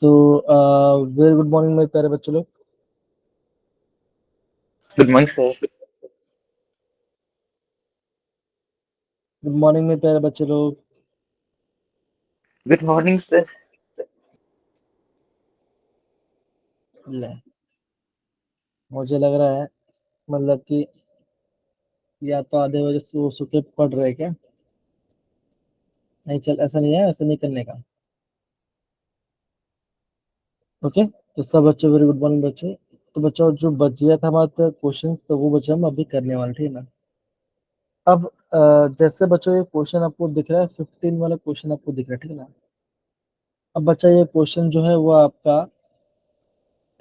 तो very good morning मेरे प्यारे बच्चों लोग। Good morning sir. Good morning मेरे प्यारे बच्चे लोग। Good morning sir. ले, मुझे लग रहा है मतलब कि या तो आधे बजे सो के पढ़ रहे क्या? नहीं, चल ऐसा नहीं है, ऐसा नहीं करने का। ओके, तो सब बच्चों वेरी गुड मॉर्निंग बच्चों। तो बच्चों जो बच गया था हमारे क्वेश्चन, तो वो बच्चे हम अभी करने वाले, ठीक है ना। अब जैसे बच्चों ये क्वेश्चन आपको दिख रहा है, 15 वाला क्वेश्चन आपको दिख रहा है, ठीक है ना। अब बच्चा ये क्वेश्चन जो है वो आपका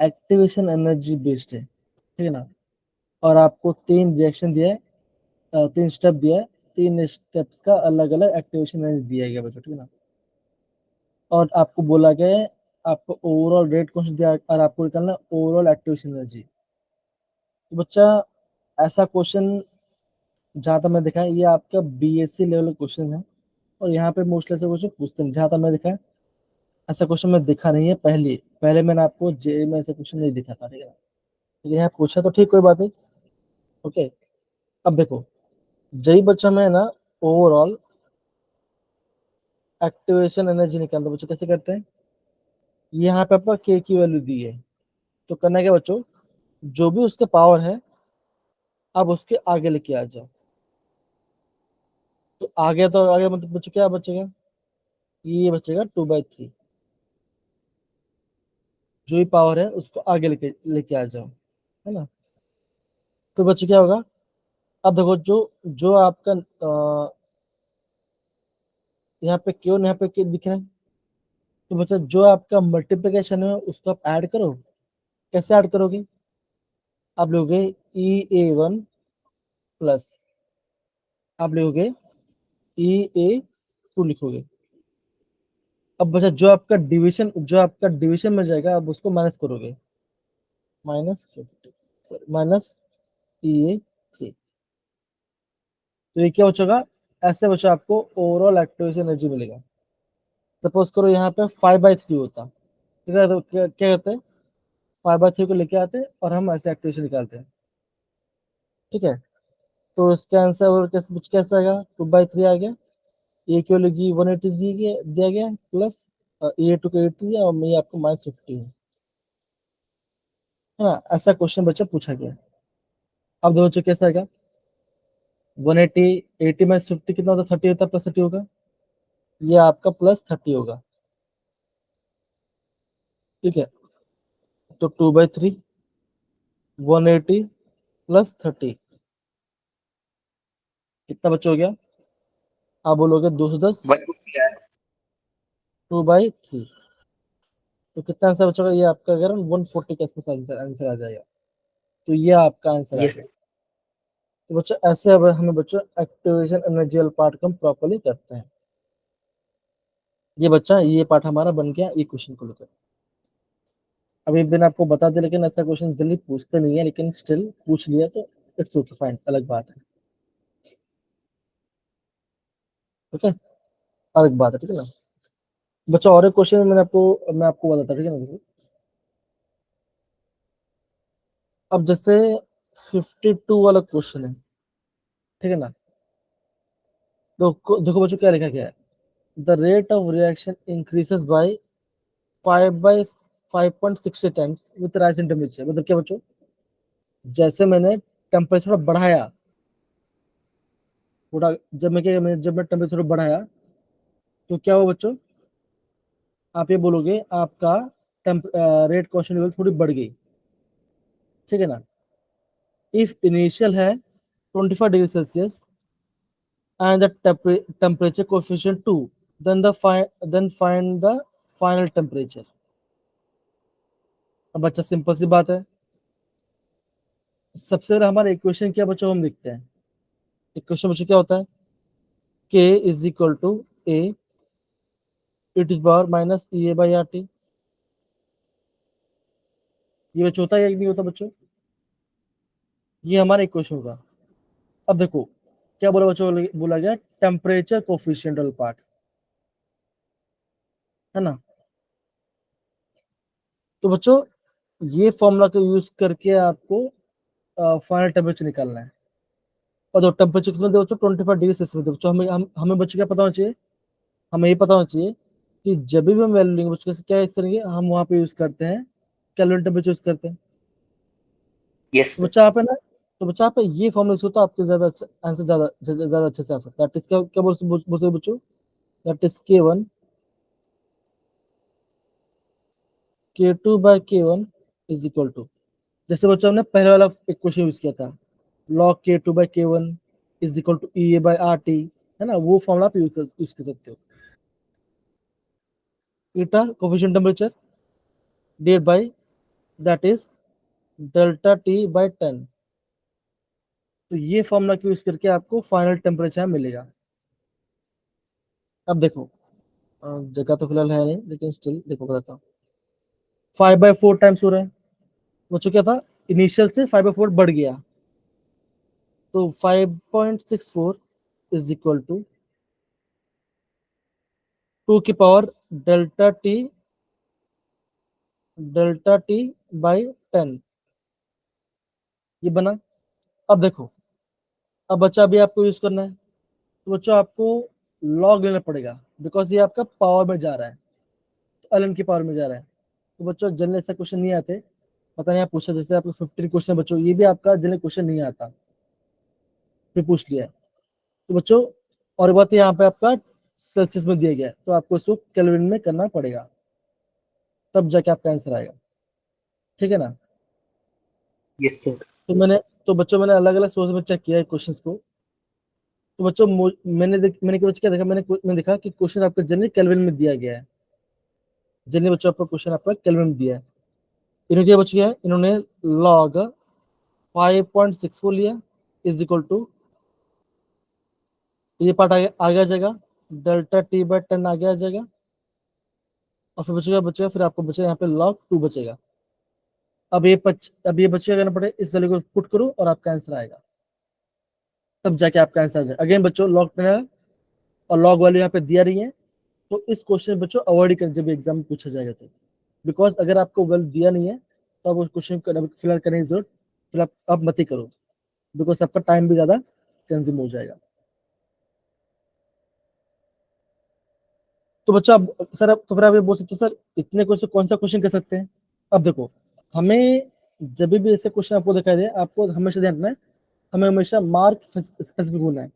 एक्टिवेशन एनर्जी बेस्ड है, ठीक है ना। और आपको 3 रिएक्शन दिया है, 3 स्टेप दिया है। 3 स्टेप्स का अलग अलग एक्टिवेशन एनर्जी दिया गया बच्चों, ठीक है ना। और आपको बोला गया है आपको ओवरऑल रेट क्वेश्चन दिया है, और आपको निकालना है ओवरऑल एक्टिवेशन एनर्जी। तो बच्चा ऐसा क्वेश्चन जहाँ तक मैं देखा है ये आपका बीएससी लेवल क्वेश्चन है, और यहाँ पे मोस्टली ऐसे क्वेश्चन पूछते हैं। जहाँ तक मैं देखा है ऐसा क्वेश्चन मैं देखा नहीं है। पहले पहले मैंने आपको जे में ऐसा क्वेश्चन नहीं दिखा था, ठीक है ना। लेकिन यहाँ पूछा तो ठीक, कोई बात नहीं। ओके, अब देखो जही बच्चा में ना ओवरऑल एक्टिवेशन एनर्जी निकालते बच्चों कैसे करते हैं। यहाँ पे आपका के की वैल्यू दी है, तो करना क्या बच्चों, जो भी उसके पावर है अब उसके आगे लेके आ जाओ। तो आगे, तो आगे मतलब बच्चों क्या बचेगा, ये बचेगा 2/3। जो भी पावर है उसको आगे लेके लेके आ जाओ, है ना। तो बच्चों क्या होगा, अब देखो जो जो आपका यहाँ पे क्यों यहाँ पे क्यों दिख रहा है। तो बच्चा जो आपका मल्टीप्लिकेशन है उसको आप ऐड करो। कैसे ऐड करोगे, आप लोगे EA1 प्लस, आप लोगे EA2 लिखोगे। अब बचा जो आपका डिवीजन में जाएगा, अब उसको माइनस करोगे, -50, सॉरी -EA3। तो ये क्या बचेगा, ऐसे बचा आपको ओवरऑल एक्टिवेशन एनर्जी मिलेगा। सपोज करो यहाँ पे 5/3 होता, ठीक है, तो क्या करते हैं 5/3 को लेके आते हैं और हम ऐसे एक्टिवेशन निकालते हैं, ठीक है। तो इसका आंसर और कैसे कैसे आएगा, 2/3 आ गया। ए की वैल्यू 180 दिया गया प्लस EA2 को 80 दिया, और ये आपको -50 है ना। ऐसा क्वेश्चन बच्चा पूछा गया। अब दो बच्चों कैसा आएगा, 180, 80 में 50 कितना होता है, 30 होता है, +30 होगा। ये आपका +30 होगा, ठीक है। तो 2/3 180 +30 कितना बच्चा हो गया, आप बोलोगे 210। 2/3 तो कितना आंसर बचेगा, ये आपका अगर 140 के आसपास आंसर आंसर आ जाएगा। तो ये आपका आंसर आ यस। गया। तो बच्चों ऐसे अब हमें बच्चों एक्टिवेशन एनर्जी वाला पार्ट को हम प्रॉपर्ली करते हैं। ये बच्चा ये पार्ट हमारा बन गया ये क्वेश्चन को लेकर। अभी मैंने आपको बता दिया, लेकिन ऐसा क्वेश्चन जल्दी पूछते नहीं है, लेकिन स्टिल पूछ लिया तो इट्स ओके, फाइन, अलग बात है। ठीक है, अलग बात है, ठीक है ना। बच्चा और एक क्वेश्चन मैं आपको बताता, ठीक है ना। देखो अब जैसे 52 वाला क्वेश्चन है, ठीक है ना। तो देखो बच्चों क्या लिखा गया है, the rate of reaction increases by 5/5.60 times with rise in temperature. मतलब क्या बच्चों, जैसे मैंने टेम्परेचर बढ़ाया थोड़ा, जब मैं टेम्परेचर बढ़ाया तो क्या हुआ बच्चों, आप ये बोलोगे आपका रेट क्वेश्चन लेवल थोड़ी बढ़ गई, ठीक है ना। इफ इनिशियल है 25 degree Celsius and the temperature coefficient 2, then find the final temperature. अब बच्चा सिंपल सी बात है, सबसे पहले हमारा इक्वेशन क्या बच्चों हम लिखते हैं। इक्वेशन बच्चों क्या होता है, K is equal to A it is power -EA/RT। ये बच्चों होता है या नहीं होता बच्चों, ये हमारा इक्वेशन होगा। अब देखो क्या बोला बच्चों, बोला गया टेम्परेचर कोफिशिएंट वाला पार्ट, है ना। तो बच्चों ये फॉर्मूला को यूज करके आपको फाइनल टेम्परेचर निकालना है। और दो टेम्परेचर किसमें दे बच्चों, 25 डिग्री सेल्सियस में दे बच्चों। हमें बच्चों क्या पता होना चाहिए, हमें ये पता होना चाहिए कि जब भी हम वैल्यू लेंगे बच्चों क्या यूज करेंगे, हम वहाँ पे यूज करते हैं केल्विन टेम्परेचर यूज करते हैं। यस तो सर। बच्चा आप है ना, तो बच्चा आप ये फॉर्मूला यूज तो आपके ज्यादा आंसर ज्यादा अच्छे से आ सकता है। दैट इज क्या क्या बोल सकते बच्चों, दैट इज K1 K2/K1 जैसे बच्चों हमने पहले वाला एक क्वेश्चन यूज किया था, log K2/K1 = E/RT, है ना, वो फॉर्मूला आप यूज कर सकते हो। Eta coefficient temperature divide by that is delta T/10। तो ये फॉर्मूला को यूज करके आपको फाइनल टेम्परेचर मिलेगा। अब देखो जगह तो फिलहाल है नहीं, लेकिन स्टिल देखो बताता हूँ। 5/4 टाइम्स हो रहा है बच्चों, क्या था इनिशियल से 5/4 बढ़ गया, तो 5.64 इज इक्वल टू 2 की पावर डेल्टा टी/10 ये बना। अब देखो, अब बच्चा अभी आपको यूज करना है, तो बच्चों आपको लॉग लेना पड़ेगा, बिकॉज ये आपका पावर में जा रहा है, तो ln की पावर में जा रहा है। तो बच्चों जनरल ऐसा क्वेश्चन नहीं आते, पता नहीं आप पूछा, जैसे आपको 15 क्वेश्चन बच्चों, ये भी आपका जनरल क्वेश्चन नहीं आता, फिर पूछ लिया है। तो बच्चों और बात यहाँ पे आपका सेल्सियस में दिया गया है, तो आपको इसको केल्विन में करना पड़ेगा, तब जाके आपका आंसर आएगा, ठीक है ना। Yes sir. तो मैंने तो बच्चों मैंने अलग अलग सोर्स में चेक किया है क्वेश्चंस को। तो बच्चों मैंने क्या देखा, मैंने देखा कि क्वेश्चन आपका जनरली केल्विन में दिया गया है। जनरली बच्चों आपका क्वेश्चन आपका केल्विन में दिया है। इन्होंने क्या बच्चों किया है, इन्होंने लॉग 5.64 लिया इज इक्वल टू, ये पार्ट आ गया जाएगा, डेल्टा T/10 आ गया जाएगा, और फिर बचेगा फिर आपको बचेगा यहाँ पे log 2 बचेगा। अब ये बच्चे करना पड़े, इस वैल्यू को पुट करो और आपका आंसर आएगा, तब जाके आपका आंसर आ जाए। अगेन बच्चों log 10 है और log वैल्यू यहाँ पे दिया रही है, तो इस क्वेश्चन बच्चों अवॉइड कर जब एग्जाम में पूछा जाएगा तो, बिकॉज अगर आपको वैल्यू दिया नहीं है तो आप उस क्वेश्चन को फिलहाल करने की जरूरत फिलहाल आप मत ही करो, बिकॉज आपका टाइम भी ज्यादा कंज्यूम हो जाएगा। तो बच्चा अब सर, अब तो फिर आप ये बोल सकते हो सर इतने क्वेश्चन कौन सा क्वेश्चन कर सकते हैं। अब देखो, हमें जब भी ऐसे क्वेश्चन आपको दिखाई दे, आपको हमेशा ध्यान रखना है, हमें हमेशा मार्क स्पेसिफिक होना है।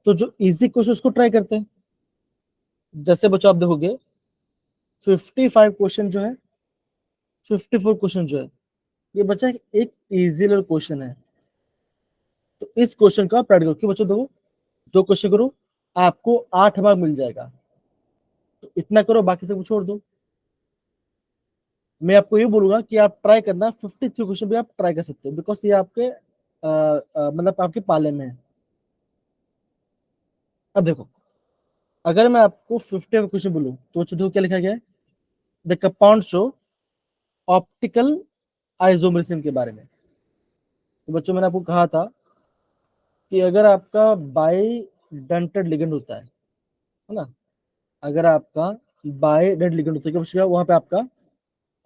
तो जो इजी क्वेश्चन उसको ट्राई करते हैं। जैसे बच्चों आप देखोगे 55 क्वेश्चन जो है, 54 क्वेश्चन जो है, ये बच्चा एक इजी लेवल क्वेश्चन है। तो इस क्वेश्चन का आप ट्राई करो कि बच्चों देखो, 2 क्वेश्चन करो, आपको 8 मार्क मिल जाएगा। तो इतना करो, बाकी सब छोड़ दो। मैं आपको ये बोलूंगा कि आप ट्राई करना 53 क्वेश्चन भी आप ट्राई कर सकते हो, बिकॉज ये आपके मतलब आपके पाले में है। अब देखो, अगर मैं आपको 50 क्वेश्चन बोलूँ तो बच्चों देखो क्या लिखा गया है, the compound show optical isomerism के बारे में। तो बच्चों मैंने आपको कहा था कि अगर आपका बाई डंटेड लिगेंड होता है ना, अगर आपका बाई डेंट लिगेंड होता है, क्या बच्चों वहां पे आपका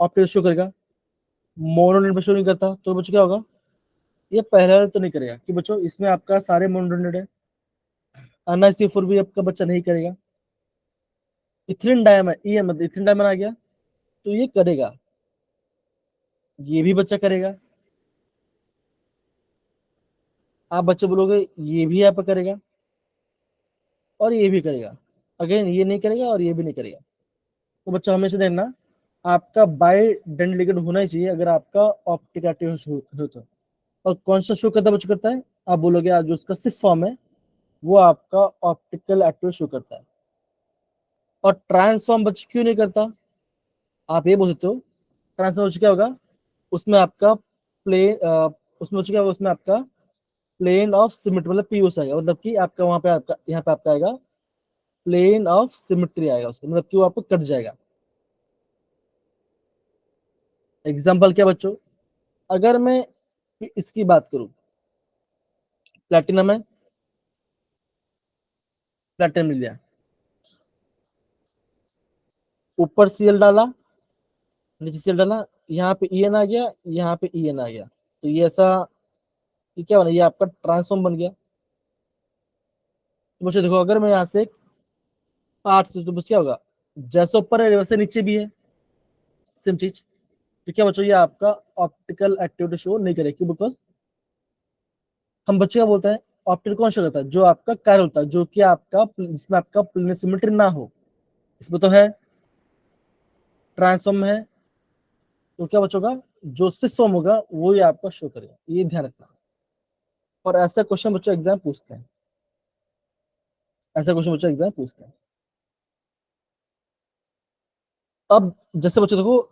ऑप्टिकल शो करेगा, मोनोडेंट पे शो नहीं करता, तो बच्चों क्या होगा, ये पहला वाला तो नहीं करेगा कि बच्चों इसमें आपका सारे मोनोडेंटेड है। NiCO4 भी आपका बच्चा नहीं करेगा। इथिलीन डायमर ये मतलब इथिलीन डायमर आ गया, तो ये करेगा, ये भी बच्चा करेगा। आप बच्चे बोलोगे ये भी आप करेगा और ये भी करेगा, अगेन ये नहीं करेगा और ये भी नहीं करेगा। तो बच्चा हमेशा देखना, आपका बाई डेंट लिगेंड होना ही चाहिए अगर आपका ऑप्टिक एक्टिवेशन हो तो। और कौन सा शो करता है बच्चों, करता है, आप बोलोगे आज जो उसका सिस फॉर्म है वो आपका ऑप्टिकल एक्टिव शो करता है। और ट्रांसफॉर्म बच्चे क्यों नहीं करता, आप ये बोल सकते हो, ट्रांसफॉर्म क्या होगा, उसमें आपका उसमें क्या होगा, उसमें आपका प्लेन ऑफ सिमेट्री मतलब पीओस आएगा, मतलब कि आपका वहां पे आपका यहाँ पे आपका आएगा प्लेन ऑफ सिमेट्री आएगा उसका, मतलब कि वो आपको कट जाएगा। एग्जाम्पल क्या बच्चों, अगर मैं इसकी बात करूं, प्लेटिनम है, प्लेटिनम मिल गया, ऊपर Cl डाला, नीचे Cl डाला, यहाँ पे En आ गया, यहाँ पे En आ गया, तो ये ऐसा, ये क्या बना, ये आपका ट्रांसफॉर्म बन गया। तो बच्चों देखो, अगर मैं यहाँ से पार्ट तो बस क्या होगा, जैसे ऊपर है वैसे नीचे भी है, सेम चीज। तो क्या बच्चों, ये आपका ऑप्टिकल एक्टिविटी शो नहीं करेगी, बिकॉज हम बच्चे क्या बोलते हैं, ऑप्टिकल कौन शो करता है, जो आपका कार्य होता है, जो कि आपका जिसमें आपका प्लेन सिमेट्री ना हो, इसमें तो है, ट्रांसफॉर्म है, तो क्या बच्चों का जो सिस्टम होगा वो ही आपका शो करेगा, ये ध्यान रखना। और ऐसा क्वेश्चन बच्चों एग्जाम पूछते हैं, ऐसा क्वेश्चन बच्चों एग्जाम पूछते हैं। अब जैसे बच्चों देखो,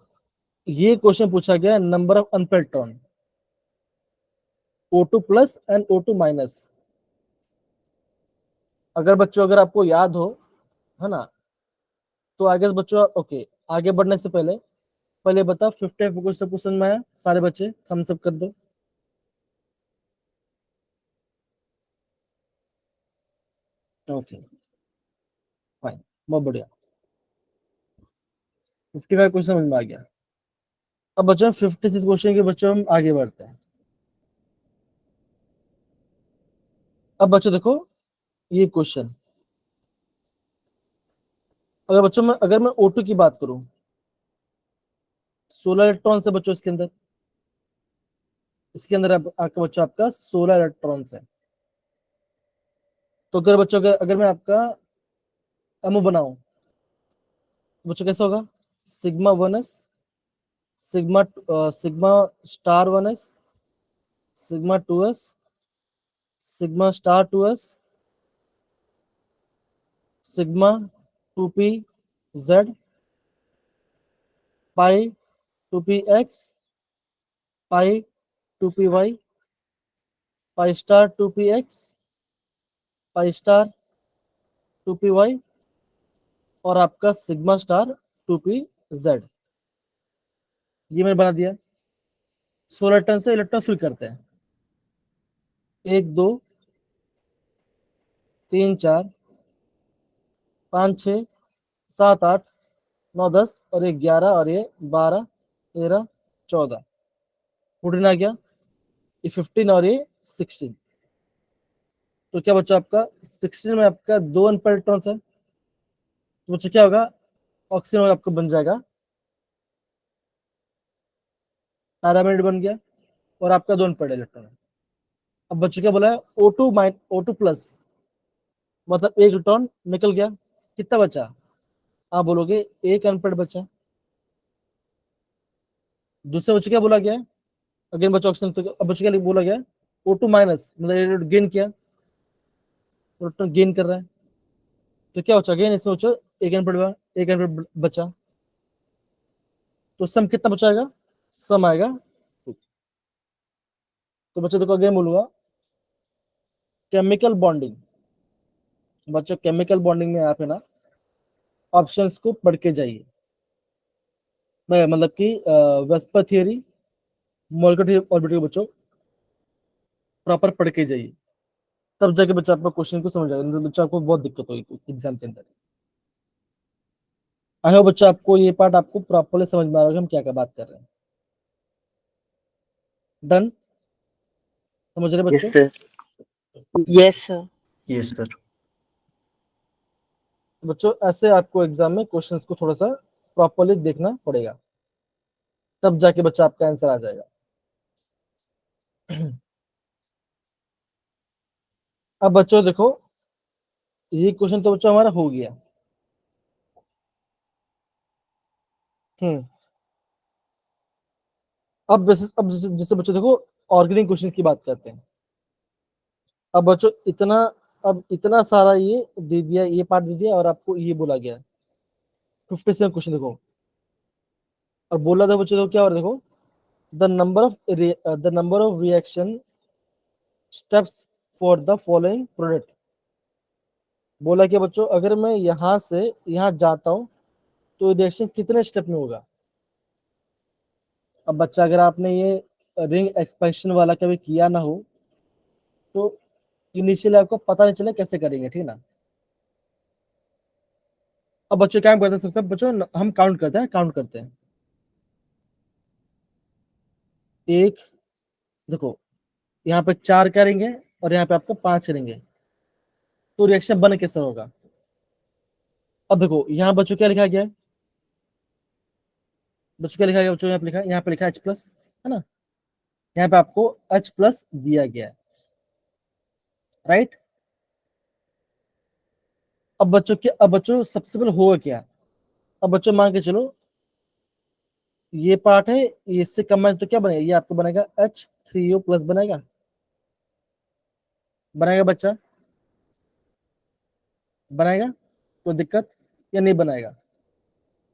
ये क्वेश्चन पूछा गया number of unpaired electron, O2 plus and O2 minus. अगर बच्चों, अगर आपको याद हो, है ना, तो आगे बच्चों, ओके, आगे बढ़ने से पहले पहले बता 50 कुछ सब क्वेश्चन में आया, सारे बच्चे थम्स अप कर दो। ओके, फाइन, बहुत बढ़िया, इसके बाद क्वेश्चन समझ में आ गया। अब बच्चों 56 क्वेश्चन के बच्चों हम आगे बढ़ते हैं। अब बच्चों देखो, ये क्वेश्चन, अगर बच्चों में, अगर मैं O2 की बात करूं, 16 इलेक्ट्रॉन से बच्चों इसके अंदर, इसके अंदर आपका बच्चों आपका 16 इलेक्ट्रॉन है। तो अगर बच्चों, अगर मैं आपका एमओ बनाऊं, तो बच्चों कैसा होगा, sigma 1s, sigma sigma star 1s, sigma 2s, sigma star 2s, sigma 2p z, पाई 2p x, पाई 2p y, pi star 2p x, pi star 2p y, और आपका सिग्मा स्टार 2p z। ये मैंने बना दिया। 16 टन से electron fill करते हैं, 1 2 3 4 5 6 7 8 9 10 और ये 11 और ये 12 13 14, 14 आ गया, ये 15 और ये 16। तो क्या बच्चा आपका 16 में आपका 2 अनपेड इलेक्ट्रॉन्स है, तो बच्चा क्या होगा, ऑक्सीजन आपका बन जाएगा, पैरामिड बन गया, और आपका 2 अनपेड इलेक्ट्रॉन है। अब बच्चों क्या बोला है, O2 प्लस, मतलब एक इलेक्ट्रॉन निकल गया, कितना बचा, आप बोलोगे एक अनपेड बचा। दूसरे बच्चे क्या बोला गया है, अगेन बच्चा ऑक्सीजन, तो अब बच्चे क्या बोला गया है, O2 माइनस, मतलब गेन किया, इलेक्ट्रॉन गेन कर रहा है, तो क्या बचा, अगेन इसमें बच्चों एक अनपेड बचा, तो सम कितना बचाएगा, सम आएगा। तो बच्चों देखो, अगेन बोलूंगा, केमिकल बॉन्डिंग, बच्चों केमिकल बॉन्डिंग में आप है ना, ऑप्शंस को पढ़ के जाइए, मतलब कि वेस्पर थियरी, मॉलिक्यूलर ऑर्बिटल बच्चों प्रॉपर पढ़ के जाइए, तब जाके बच्चा आपका क्वेश्चन को समझ आएगा, नहीं तो बच्चा आपको बहुत दिक्कत होगी एग्जाम के अंदर। आई होप बच्चा आपको ये पार्ट आपको प्रॉपरली समझ में आ रहा है, हम क्या क्या बात कर रहे हैं। डन, समझ रहे Yes, बच्चों। sir. Yes, sir. Yes, sir. तो बच्चों ऐसे आपको एग्जाम में क्वेश्चंस को थोड़ा सा प्रॉपरली देखना पड़ेगा, तब जाके बच्चा आपका आंसर आ जाएगा। अब बच्चों देखो, ये क्वेश्चन तो बच्चों हमारा हो गया। हम्म अब जैसे बच्चों देखो, ऑर्गेनिक क्वेश्चन की बात करते हैं। अब बच्चों इतना, अब इतना सारा ये दे दिया, ये पार्ट दे दिया, और आपको ये बोला गया 57 क्वेश्चन देखो, और बोला था बच्चों देखो क्या, और देखो, the number of reaction steps for the following product. बोला कि बच्चों अगर मैं यहाँ से यहाँ जाता हूँ तो रिएक्शन कितने स्टेप में होगा। अब बच्चा, अगर आपने ये रिंग एक्सपेंशन वाला कभी किया ना हो, तो इनिशियली आपको पता नहीं चले कैसे करेंगे, ठीक है ना। अब बच्चों क्या करते हैं, सबसे बच्चों हम काउंट करते हैं। एक, देखो यहाँ पे 4 करेंगे और यहाँ पे आपको 5 करेंगे, तो रिएक्शन बन कैसे होगा। अब देखो यहाँ बच्चों क्या लिखा गया है, बच्चों क्या लिखा गया बच्चों, यहाँ पे लिखा है H+, है ना, यहाँ पे आपको H+ दिया गया है, राइट। अब बच्चों सबसे पहले होगा क्या, अब बच्चों मान के चलो ये पार्ट है, ये इससे कम है तो क्या बनेगा, ये आपको बनेगा H3O+ बनेगा, बनाएगा बच्चा, बनाएगा, कोई दिक्कत या नहीं बनाएगा।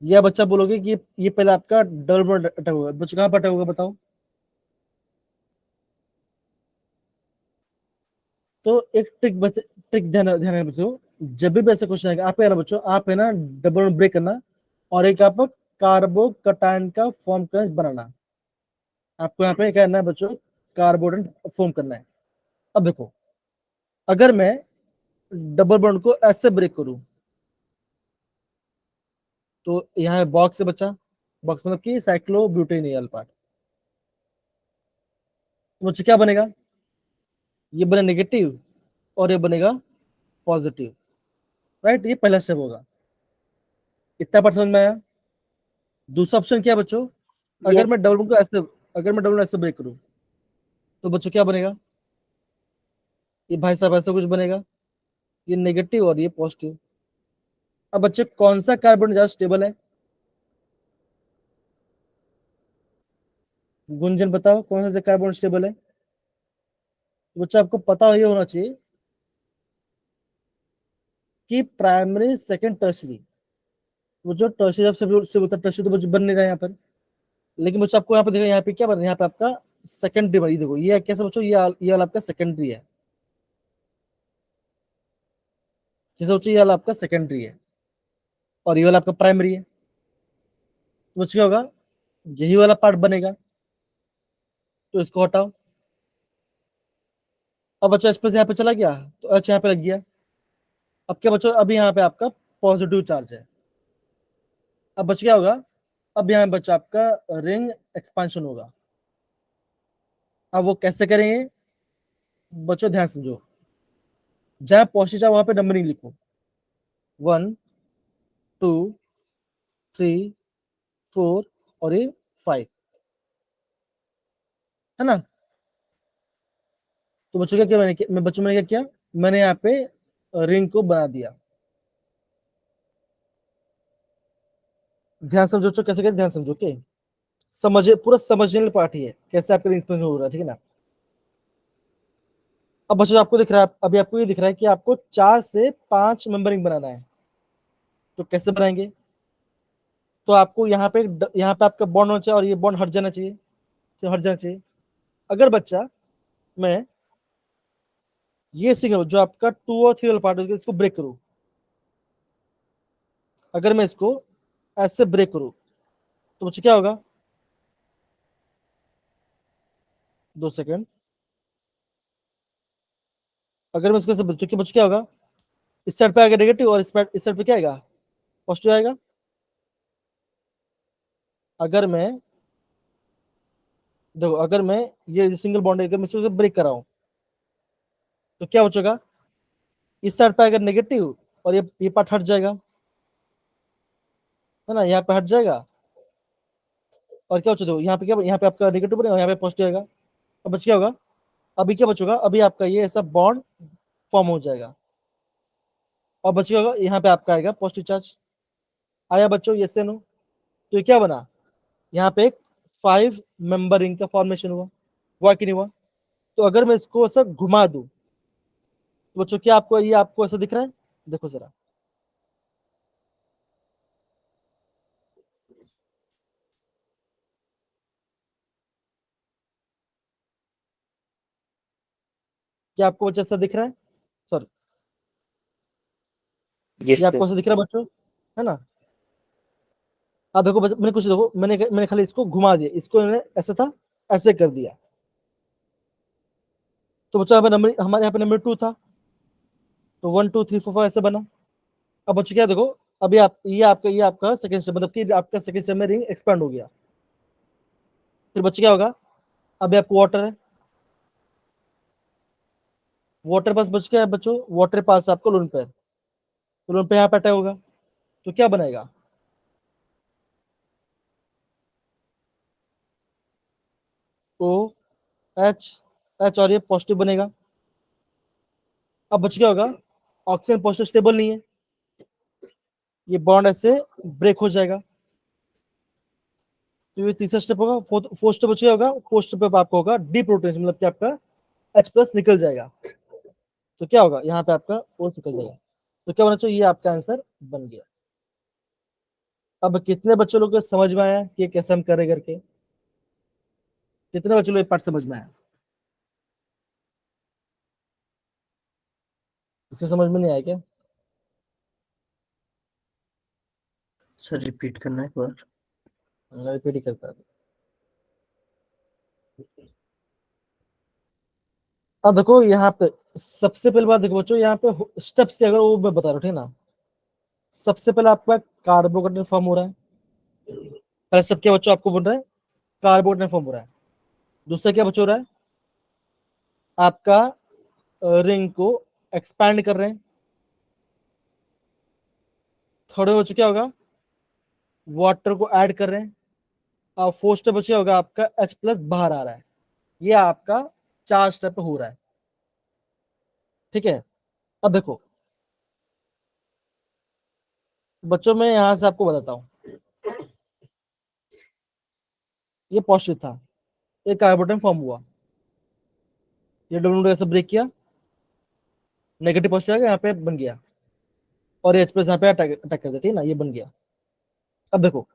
या बच्चा बोलोगे कि ये पहले आपका डबल बॉन्ड अटैक होगा, बच्चों कहाँ पर अटैक होगा बताओ। तो एक ट्रिक ध्यान ध्यान रखना बच्चों, जब भी ऐसा क्वेश्चन आएगा आप है ना बच्चों, आप है ना डबल बॉन्ड ब्रेक करना और एक आप कार्बोकटायन का फॉर्म कर बनाना, आपको यहाँ पे क्या करना है बच्चों, कार्बोडेंट फॉर्म करना है। अब देखो अगर मैं डबल बॉन्ड को ऐसे ब्रेक करूं तो यहाँ बॉक्स से बचा, बॉक्स मतलब कि साइक्लोब्यूटेनियल पार्ट, तो बच्चों क्या बनेगा, ये बने नेगेटिव और ये बनेगा पॉजिटिव, राइट, ये पहला स्टेप होगा। इतना पार्ट समझ में आया। दूसरा ऑप्शन क्या है बच्चों, अगर Yes. मैं डबल बॉन्ड को ऐसे, अगर मैं डबल बॉन्ड ऐसे ब्रेक करूं तो बच्चों क्या बनेगा, ये भाई साहब ऐसा कुछ बनेगा, ये नेगेटिव और ये पॉजिटिव। अब बच्चे कौन सा कार्बन ज्यादा स्टेबल है, गुंजन बताओ कौन सा कार्बन स्टेबल है। तो बच्चा आपको पता ये होना चाहिए कि प्राइमरी सेकंड टर्शरी, वो जो टर्शरी जब से होता है टर्शरी तो बच्चे बन नहीं रहा है यहाँ पर, लेकिन बच्चों आपको यहाँ पे देखो, यहाँ पे क्या बन रहा है, यहाँ पे आपका सेकेंडरी बन, देखो ये कैसे बच्चों, ये वाला आपका सेकेंडरी है, जैसे बच्चों ये वाला आपका सेकेंडरी है और ये वाला आपका प्राइमरी है, तो बच्चों क्या होगा, यही वाला पार्ट बनेगा, तो इसको हटाओ। अब बच्चों एक्सप्रेस यहाँ पे चला गया तो एच यहाँ पे लग गया। अब क्या बच्चों, अभी यहाँ पे आपका पॉजिटिव चार्ज है। अब बच क्या होगा, अब यहाँ बच्चा आपका रिंग एक्सपांशन होगा। अब वो कैसे करेंगे बच्चों, ध्यान समझो, जहां पहुंचे जाओ वहां पे नंबरिंग लिखो, 1 2 3 4 और ये 5, है ना। तो बच्चों क्या किया मैं बच्चों मैंने क्या किया, मैंने यहाँ पे रिंग को बना दिया। ध्यान समझो बच्चों, कैसे करें ध्यान समझो, ओके, समझे, पूरा समझने वाला पार्ट ही है, कैसे आपका इंस्पिरेशन हो रहा है, ठीक है ना। अब बच्चों आपको दिख रहा है, अभी आपको ये दिख रहा है कि आपको 4 से 5 मेंबरिंग बनाना है, तो कैसे बनाएंगे, तो आपको यहाँ पे आपका बॉन्ड होना चाहिए और ये बॉन्ड हट जाना चाहिए, हट जाना चाहिए। अगर बच्चा मैं ये सिग्नल जो आपका 2 और 3 वाला पार्ट है इसको ब्रेक करूं, अगर मैं इसको ऐसे ब्रेक करूं तो बच्चा क्या होगा, 2 सेकंड, अगर मैं इसको ऐसे तो बच्चा क्या होगा, इस साइड पे आएगा नेगेटिव और इस साइड पे क्या आएगा, पॉजिटिव आएगा। अगर मैं देखो, अगर मैं ये सिंगल बॉन्ड है, अगर मैं इसको ब्रेक कर रहा हूं तो क्या बचेगा, इस साइड पे आएगा नेगेटिव और ये पार्ट हट जाएगा, है ना, यहाँ पे हट जाएगा और क्या बचेगा, यहाँ पे क्या, यहाँ पे आपका नेगेटिव बनेगा, यहाँ पे पॉजिटिव आएगा। अब बच क्या होगा, अभी क्या बचेगा, अभी आपका ये ऐसा बॉन्ड फॉर्म हो जाएगा और बच क्या होगा, यहाँ पे आपका आएगा पॉजिटिव चार्ज, आया बच्चों ये से नो, तो ये क्या बना, यहाँ पे एक 5 मेंबर रिंग का फॉर्मेशन हुआ कि नहीं हुआ। तो अगर मैं इसको ऐसा घुमा दूं तो बच्चों क्या आपको ये आपको ऐसा दिख रहा है, देखो जरा, क्या आपको बच्चा ऐसा दिख रहा है, सॉरी, Yes, ये sir. आपको ऐसा दिख रहा है बच्चों, है ना। अब देखो मैंने कुछ देखो, मैंने खाली इसको घुमा दिया, इसको मैंने ऐसा था ऐसे कर दिया, तो बच्चों हमारे यहाँ पे नंबर 2 था, तो 1 2 3 4 5 ऐसे बना। अब बच्चों क्या देखो, अभी आप ये आपका सेकंड स्टेप, मतलब कि आपका सेकंड स्टेप में रिंग एक्सपांड हो गया। फिर बच्चे क्या होगा, अभी आपको वाटर है, वाटर पास बच गया है बच्चों, वाटर पास आपको लोन पेयर, तो लोन पे यहाँ पे अटैक होगा, तो क्या बनेगा, ओ एच एच, और ये पॉजिटिव बनेगा। अब बच क्या होगा, ऑक्सीजन पॉजिटिव स्टेबल नहीं है, ये बॉन्ड ऐसे ब्रेक हो जाएगा, तो ये तीसरा स्टेप होगा। फोर्थ स्टेप बच गया होगा, फोर्थ स्टेप पे आपका होगा डीप्रोटेशन, मतलब कि आपका H प्लस निकल जाएगा, तो क्या होगा यहाँ पे आपका O निकल जाएगा, तो क्या होना चाहिए, ये आपका आंसर बन गया। अब कितने बच्चों लोग को समझ में आया कि ये कैसे हम करें करके, कितने बच्चों लोग ये पार्ट समझ में आया, इसको समझ में नहीं आया क्या, सर रिपीट करना एक बार। रिपीट ही करता है। अब देखो यहाँ पे सबसे पहले बात देखो बच्चों, यहाँ पे स्टेप्स के अगर वो मैं बता रहा हूँ, ठीक है ना। सबसे पहले आपका कार्बोकेटन फॉर्म हो रहा है, पहले स्टेप क्या बच्चों आपको बोल रहा है, कार्बोकेटन फॉर्म हो रहा है। दूसरा क्या बच्चों हो रहा है, आपका रिंग को एक्सपैंड कर रहे हैं। थर्ड बच्चों क्या होगा, वाटर को ऐड कर रहे हैं। और फोर्थ स्टेप बच्चों होगा आपका H प्लस बाहर आ रहा है। ये आपका 4 स्टेप हो रहा है, ठीक है। अब देखो बच्चों, मैं यहां से आपको बताता हूं, ये पॉजिटिव था, ये कार्बोनेट फॉर्म हुआ, ये डब्ल्यू ऐसे ब्रेक किया, नेगेटिव पॉजिटिव आ गया, यहाँ पे बन गया, और एच प्लस यहाँ पे अटैक कर दिया, ठीक है ना, ये बन गया। अब देखो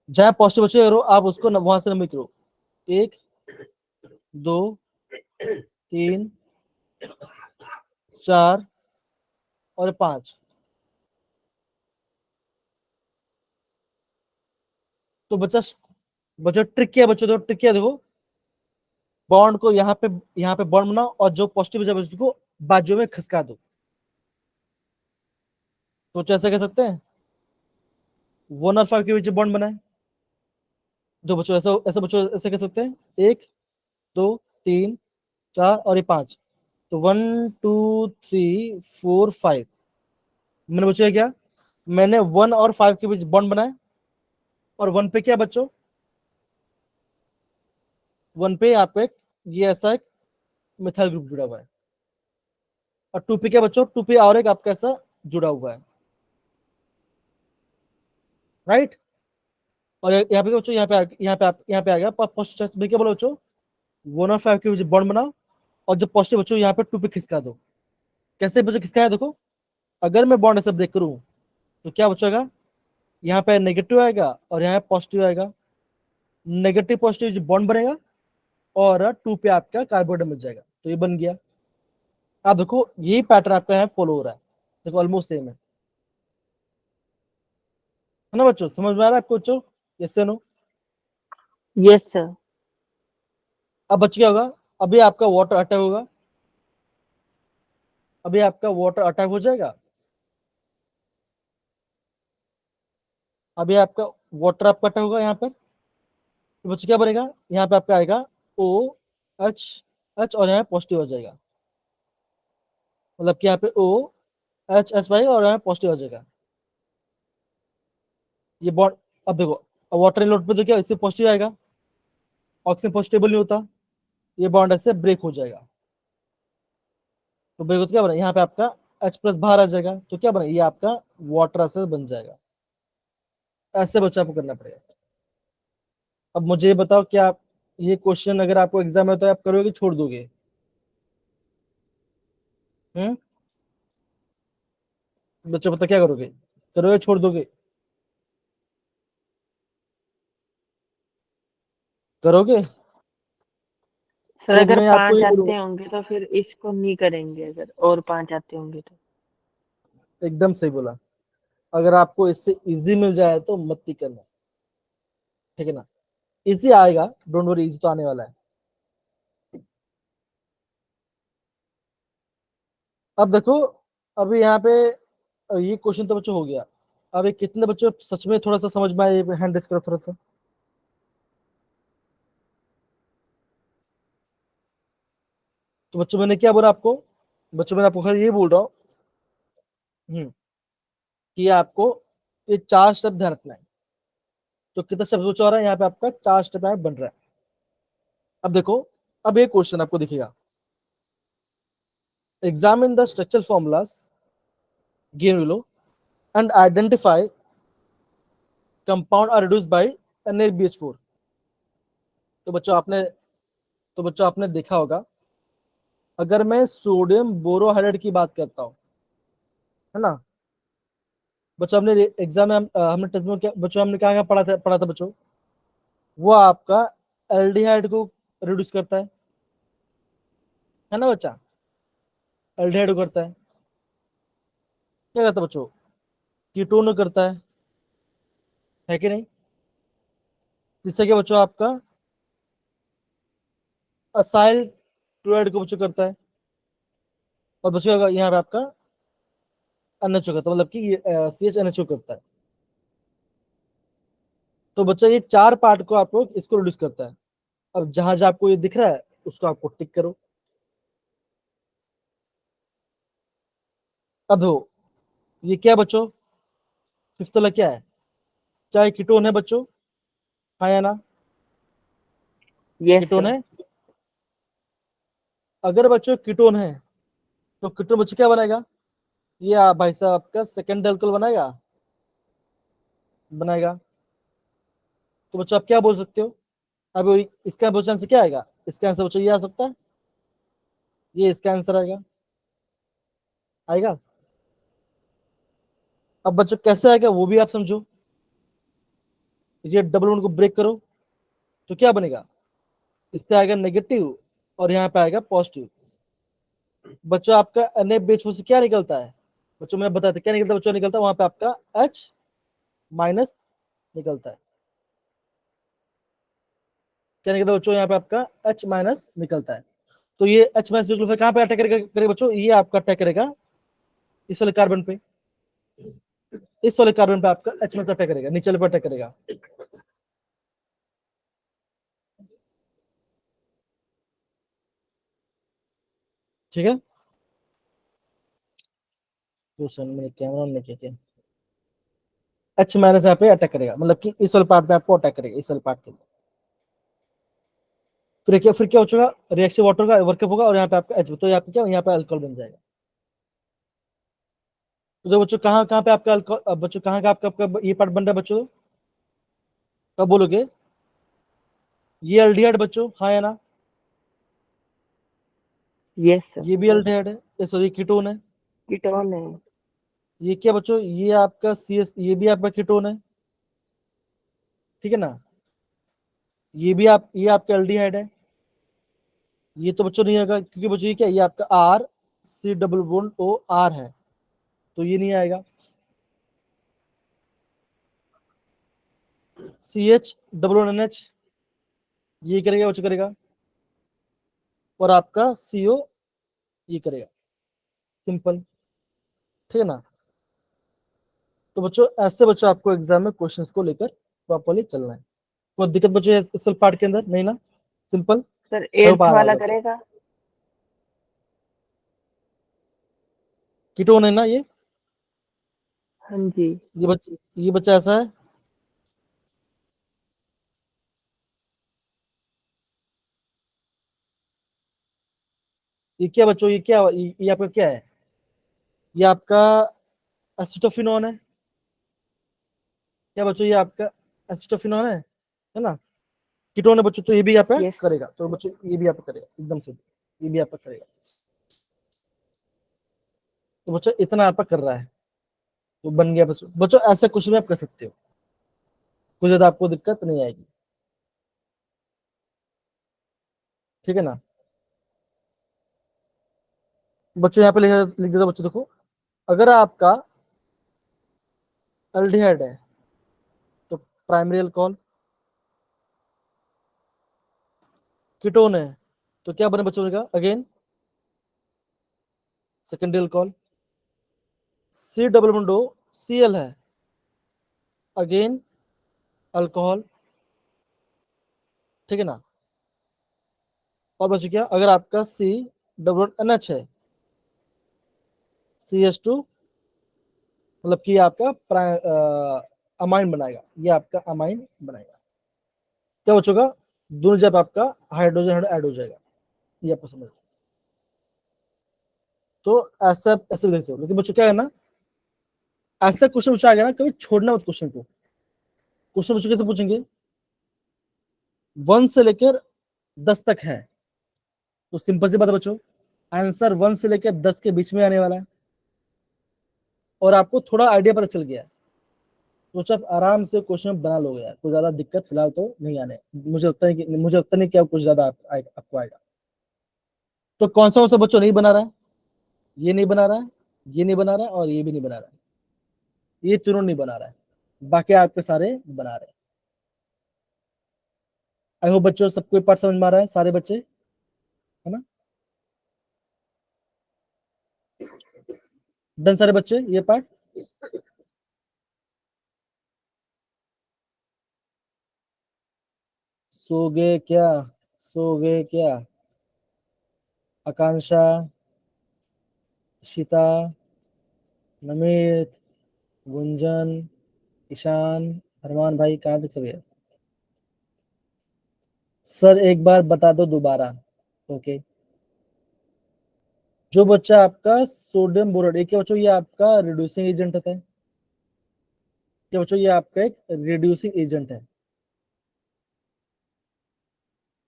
जहां पॉजिटिव बचे करो आप उसको वहां से नंबर करो, 1 2 3 4 और 5। तो बच्चा बच्चा ट्रिक क्या है, बच्चों देखो ट्रिक क्या है, देखो बॉन्ड को यहाँ पे बॉन्ड बनाओ, और जो पॉजिटिव बचा उसको बाजू में खिसका दो। तो कैसे कर सकते हैं, 1 और 5 के बीच बॉन्ड बनाए, दो बच्चों ऐसा ऐसा बच्चों ऐसे कर सकते हैं, 1 2 3 4 और ये 5। तो 1 2 3 4 5, मैंने बच्चों क्या, मैंने 1 और 5 के बीच बॉन्ड बनाया, और 1 पे क्या बच्चों, 1 पे आप एक ये ऐसा एक मिथाइल ग्रुप जुड़ा हुआ है, और 2 पे क्या बच्चों, 2 पे और एक आपका ऐसा जुड़ा हुआ है, राइट। और यहाँ पे क्या बच्चों, यहाँ पे आ गया फर्स्ट चॉइस में, क्या बोलो बच्चों, 1 और 5 के बीच बॉन्ड बनाओ, और जब पॉजिटिव बच्चों यहाँ पे 2 पे खिसका दो। कैसे बच्चों खिसकाया, देखो अगर मैं बॉन्ड ऐसे ब्रेक करूं तो क्या बचेगा, यहाँ पे नेगेटिव आएगा और यहाँ पे पॉजिटिव आएगा, नेगेटिव पॉजिटिव बॉन्ड बनेगा, और 2 पे आपका कार्बोनेट मिल जाएगा, तो ये बन गया। आप देखो यही पैटर्न आपका यहाँ फॉलो हो रहा है, देखो ऑलमोस्ट सेम है ना बच्चों, समझ में आ रहा है आपको बच्चों, यस या नो। Yes, sir. अब बच क्या होगा, अभी आपका वाटर अटैक होगा, अभी आपका वाटर अटैक हो जाएगा, अभी आपका वाटर आपका अटैक होगा यहाँ पर, तो बच्चे क्या बनेगा, यहाँ पे आपका आएगा ओ एच एच, और यहाँ पॉजिटिव हो जाएगा, मतलब कि यहाँ पे ओ एच एच पाएगा और यहाँ पॉजिटिव हो जाएगा, ये बॉन्ड। अब देखो वाटर इन लोड पे तो क्या इससे पॉजिटिव आएगा, ऑक्सीजन पॉजिटिव नहीं होता, ये बॉन्ड ऐसे ब्रेक हो जाएगा, तो ब्रेक हो तो क्या बना, यहाँ पे आपका H प्लस बाहर आ जाएगा, तो क्या बना, ये आपका वाटर एसिड बन जाएगा। ऐसे बच्चा आपको करना पड़ेगा। अब मुझे ये बताओ कि आप ये क्वेश्चन अगर आपको एग्जाम है तो आप करोगे छोड़ दोगे, बच्चों बता क्या करोगे, करोगे छोड़ दोगे, करोगे। सर तो अगर मैं आपको 5 ये बोलूंगा, आते होंगे तो फिर इसको नहीं करेंगे, अगर और 5 आते होंगे तो। एकदम सही बोला, अगर आपको इससे इजी मिल जाए तो मत ही करना, ठीक है ना, इजी आएगा, डोंट वरी, इजी तो आने वाला है। अब देखो अभी यहाँ पे ये क्वेश्चन तो बच्चों हो गया, अब ये कितने बच्चों सच में थोड़ा सा समझ में आए, हैंड रेस करो थोड़ा सा। तो बच्चों मैंने क्या बोला आपको, बच्चों मैंने आपको खैर ये बोल रहा हूँ कि आपको ये 4 स्टेप ध्यान रखना है। तो कितना स्टेप बचा रहा है यहाँ पे, आपका 4 स्टेप यहाँ बन रहा है। अब देखो, अब ये क्वेश्चन आपको दिखेगा, examine the structural formulas given below and identify compound are reduced by NaBH4। तो बच्चों आपने देखा होगा, अगर मैं सोडियम बोरोहाइड्रेट की बात करता हूँ, है ना बच्चों, हमने एग्जाम में हमने टेस्ट में क्या बच्चों हमने क्या क्या पढ़ा था बच्चों, वो आपका एल्डिहाइड को रिड्यूस करता है ना बच्चा, एल्डिहाइड को करता है, क्या करता है बच्चों, कीटोन को करता है कि नहीं। जिससे क्या बच्चों आपका असाइल क्लोराइड को बच्चों करता है, और बच्चों यहाँ पे आपका NH करता है, मतलब कि CH NHO करता है। तो बच्चा ये 4 पार्ट को आपको इसको रिड्यूस करता है। अब जहां जहां आपको ये दिख रहा है उसको आपको टिक करो। अब हो ये क्या बच्चों, फिफ्थ वाला क्या है, चाहे कीटोन है बच्चों, हाँ या ना, यस कीटोन सर। है। अगर बच्चों कीटोन है तो कीटोन बच्चों क्या बनाएगा, ये भाई साहब आपका सेकेंड अल्कोहल बनाएगा। तो बच्चों आप क्या बोल सकते हो, अब इसका बच्चों आंसर क्या आएगा, इसका आंसर बच्चों ये आ सकता है, ये इसका आंसर आएगा। अब बच्चों कैसे आएगा वो भी आप समझो, ये डबल बॉन्ड को ब्रेक करो तो क्या बनेगा, इस पे आएगा नेगेटिव और यहाँ पे आएगा पॉजिटिव। बच्चों आपका NaBH4 से क्या निकलता है, बच्चों मैंने बताया था क्या निकलता है, बच्चों निकलता है वहां पे आपका H माइनस निकलता है। क्या निकलता है बच्चों, यहाँ पे आपका H माइनस निकलता है। तो ये H माइनस निकल कहाँ पे अटैक करेगा बच्चों, ये आपका अटैक करेगा इस वाले कार्बन पे, इस वाले कार्बन पे आपका H माइनस अटैक करेगा, नीचे वाले पे अटैक करेगा। ठीक है, क्वेश्चन में कैमरा में क्या H माइनस यहाँ पे अटैक करेगा, मतलब कि इस वाले पार्ट पे आपको अटैक करेगा, इस वाले पार्ट के अंदर। फिर क्या हो चुका, रिएक्शन वाटर का वर्कअप होगा और यहाँ पे आपका H, तो यहाँ पे क्या, यहाँ पे अल्कोहल बन जाएगा। तो जो बच्चों कहाँ कहाँ पे आपका अल्कोहल, बच्चों कहाँ का आपका ये पार्ट बन रहा है बच्चों, कब बोलोगे, ये एल्डिहाइड बच्चों, हाँ या ना, यस सर। ये भी एल्डिहाइड है, सॉरी कीटोन है। कीटोन है। ये क्या बच्चों, ये आपका CS, ये भी आपका कीटोन है, ठीक है ना, ये आपका एल्डिहाइड है। ये तो बच्चों नहीं आएगा क्योंकि बच्चों ये क्या, ये आपका RC डबल बॉन्ड OR है, तो ये नहीं आएगा। CH डबल बॉन्ड NH, ये करेगा बच्चों करेगा, और आपका CO ये करेगा, सिंपल, ठीक है ना। तो बच्चों ऐसे बच्चों आपको एग्जाम में क्वेश्चंस को लेकर प्रॉपर्ली चलना है। कोई दिक्कत बच्चों है इस पार्ट के अंदर, नहीं ना, simple, sir I hope 8th आ रहा वाला होगा। करेगा। कीटोन है ना ये हाँ जी। ये बच्चा ऐसा है, ये क्या बच्चों, ये आपका क्या है, ये आपका एसिटोफिनोन है, क्या बच्चों ये आपका एसिटोफिनोन है ना, कीटोन है बच्चों, तो ये भी यहाँ पे यस। करेगा, तो बच्चों ये भी यहाँ पे करेगा एकदम से, ये भी यहाँ पे करेगा। तो बच्चों इतना यहाँ पे कर रहा है तो बन गया बच्चों ऐसा कुछ भी आप कर सकते हो, कुछ ज्यादा आपको दिक्कत नहीं आएगी, ठीक है ना। बच्चों यहाँ पे लिख देता बच्चों, देखो अगर आपका एल्डिहाइड है तो प्राइमरी अल्कोहल, कीटोन है तो क्या बने बच्चों का, again secondary alcohol, C double bond O Cl है अगेन अल्कोहल, ठीक है ना। और बच गया अगर आपका COOH है, CH2 मतलब कि आपका अमाइन बनाएगा, ये आपका अमाइन बनाएगा। क्या बचेगा, दोनों जब आपका हाइड्रोजन ऐड हो जाएगा, ये आपको समझ। तो ऐसा ऐसे भी देख सकते हो, लेकिन बच्चों क्या करना, ऐसा क्वेश्चन पूछा गया ना, कभी छोड़ना मत क्वेश्चन को। क्वेश्चन बच्चों कैसे पूछेंगे, 1 से लेकर 10 तक है, तो सिंपल सी बात है बच्चों, आंसर 1 से लेकर 10 के बीच में आने वाला है, और आपको थोड़ा आइडिया पता चल गया है, तो आप आराम से क्वेश्चन बना लोगे यार, कोई ज्यादा दिक्कत फिलहाल तो नहीं आने, मुझे लगता नहीं कि आप कुछ ज्यादा आपको आएगा। तो कौन सा बच्चों नहीं बना रहा है, ये नहीं बना रहा है, ये नहीं बना रहा है, और ये भी नहीं बना रहा है, ये तीनों नहीं बना रहा है, बाकी आपके सारे बना रहे हैं। आई होप बच्चों सबको पार्ट समझ में आ रहा है, सारे बच्चे, है ना। डन सारे बच्चे ये पार्ट। सो गए क्या, सो गए क्या, आकांक्षा, शीता, नमित, गुंजन, ईशान, अरमान भाई, कहाँ तक चले गए। सर एक बार बता दो दोबारा। ओके, जो बच्चा आपका सोडियम बोरेट, एक क्या बच्चों, ये आपका रिड्यूसिंग एजेंट है, क्या बच्चों ये आपका एक रिड्यूसिंग एजेंट है,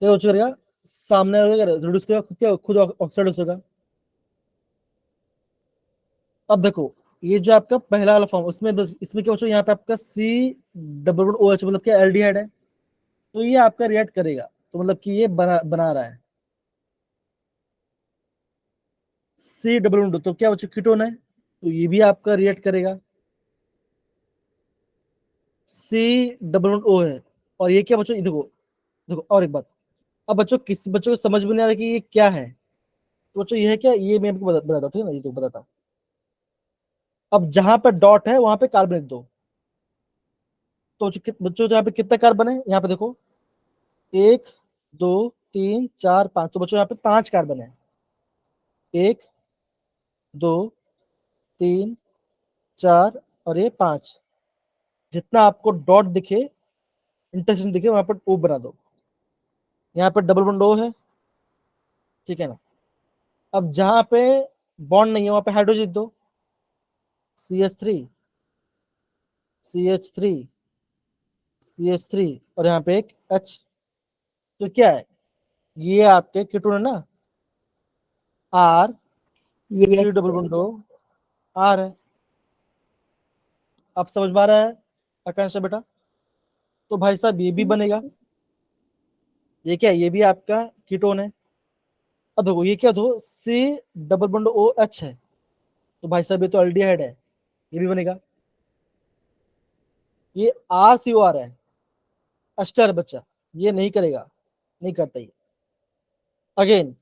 क्या बच्चों करेगा, सामने रिड्यूस करेगा, खुद क्या खुद ऑक्सीडाइज होगा। अब देखो ये जो आपका पहला वाला फॉर्म, उसमें इसमें क्या बच्चों, यहाँ पे आपका COOH मतलब क्या एल्डिहाइड है, तो ये आपका रिएक्ट करेगा, तो मतलब कि ये बना रहा है C तो क्या बच्चों कीटोन है, तो ये भी आपका रिएक्ट करेगा, COO है, और ये क्या बच्चों, देखो देखो और एक बात, अब बच्चों किसी बच्चों को समझ में नहीं आ रहा कि ये क्या है, तो बच्चों ये है क्या, ये मैं आपको बताता हूँ, ठीक है ना, ये तो बताता हूँ। अब जहां पर डॉट है वहां पे कार्बन लिख दो, तो बच्चों यहाँ पे कितने कार्बन है, यहाँ पे देखो 1 2 3 4 5, तो बच्चों यहाँ पे 5 कार्बन है, 1 2 3 4 और ये 5, जितना आपको डॉट दिखे, इंटरसेक्शन दिखे, वहां पर ओ बना दो, यहाँ पर डबल बॉन्ड O है, ठीक है ना। अब जहां पे बॉन्ड नहीं है वहां पे हाइड्रोजन दो, CH3 CH3 CH3, और यहाँ पे एक H, तो क्या है, ये आपके कीटोन है ना, R ये C R है। आप समझ में आ रहा है आकांक्षा बेटा, तो भाई साहब ये भी बनेगा, ये क्या है, ये भी आपका कीटोन है। अब देखो ये क्या, दो COOH है, तो भाई साहब ये तो अल्डिहाइड है, ये भी बनेगा। ये RCOR है, अस्टर बच्चा, ये नहीं करेगा, नहीं करता ये। अगेन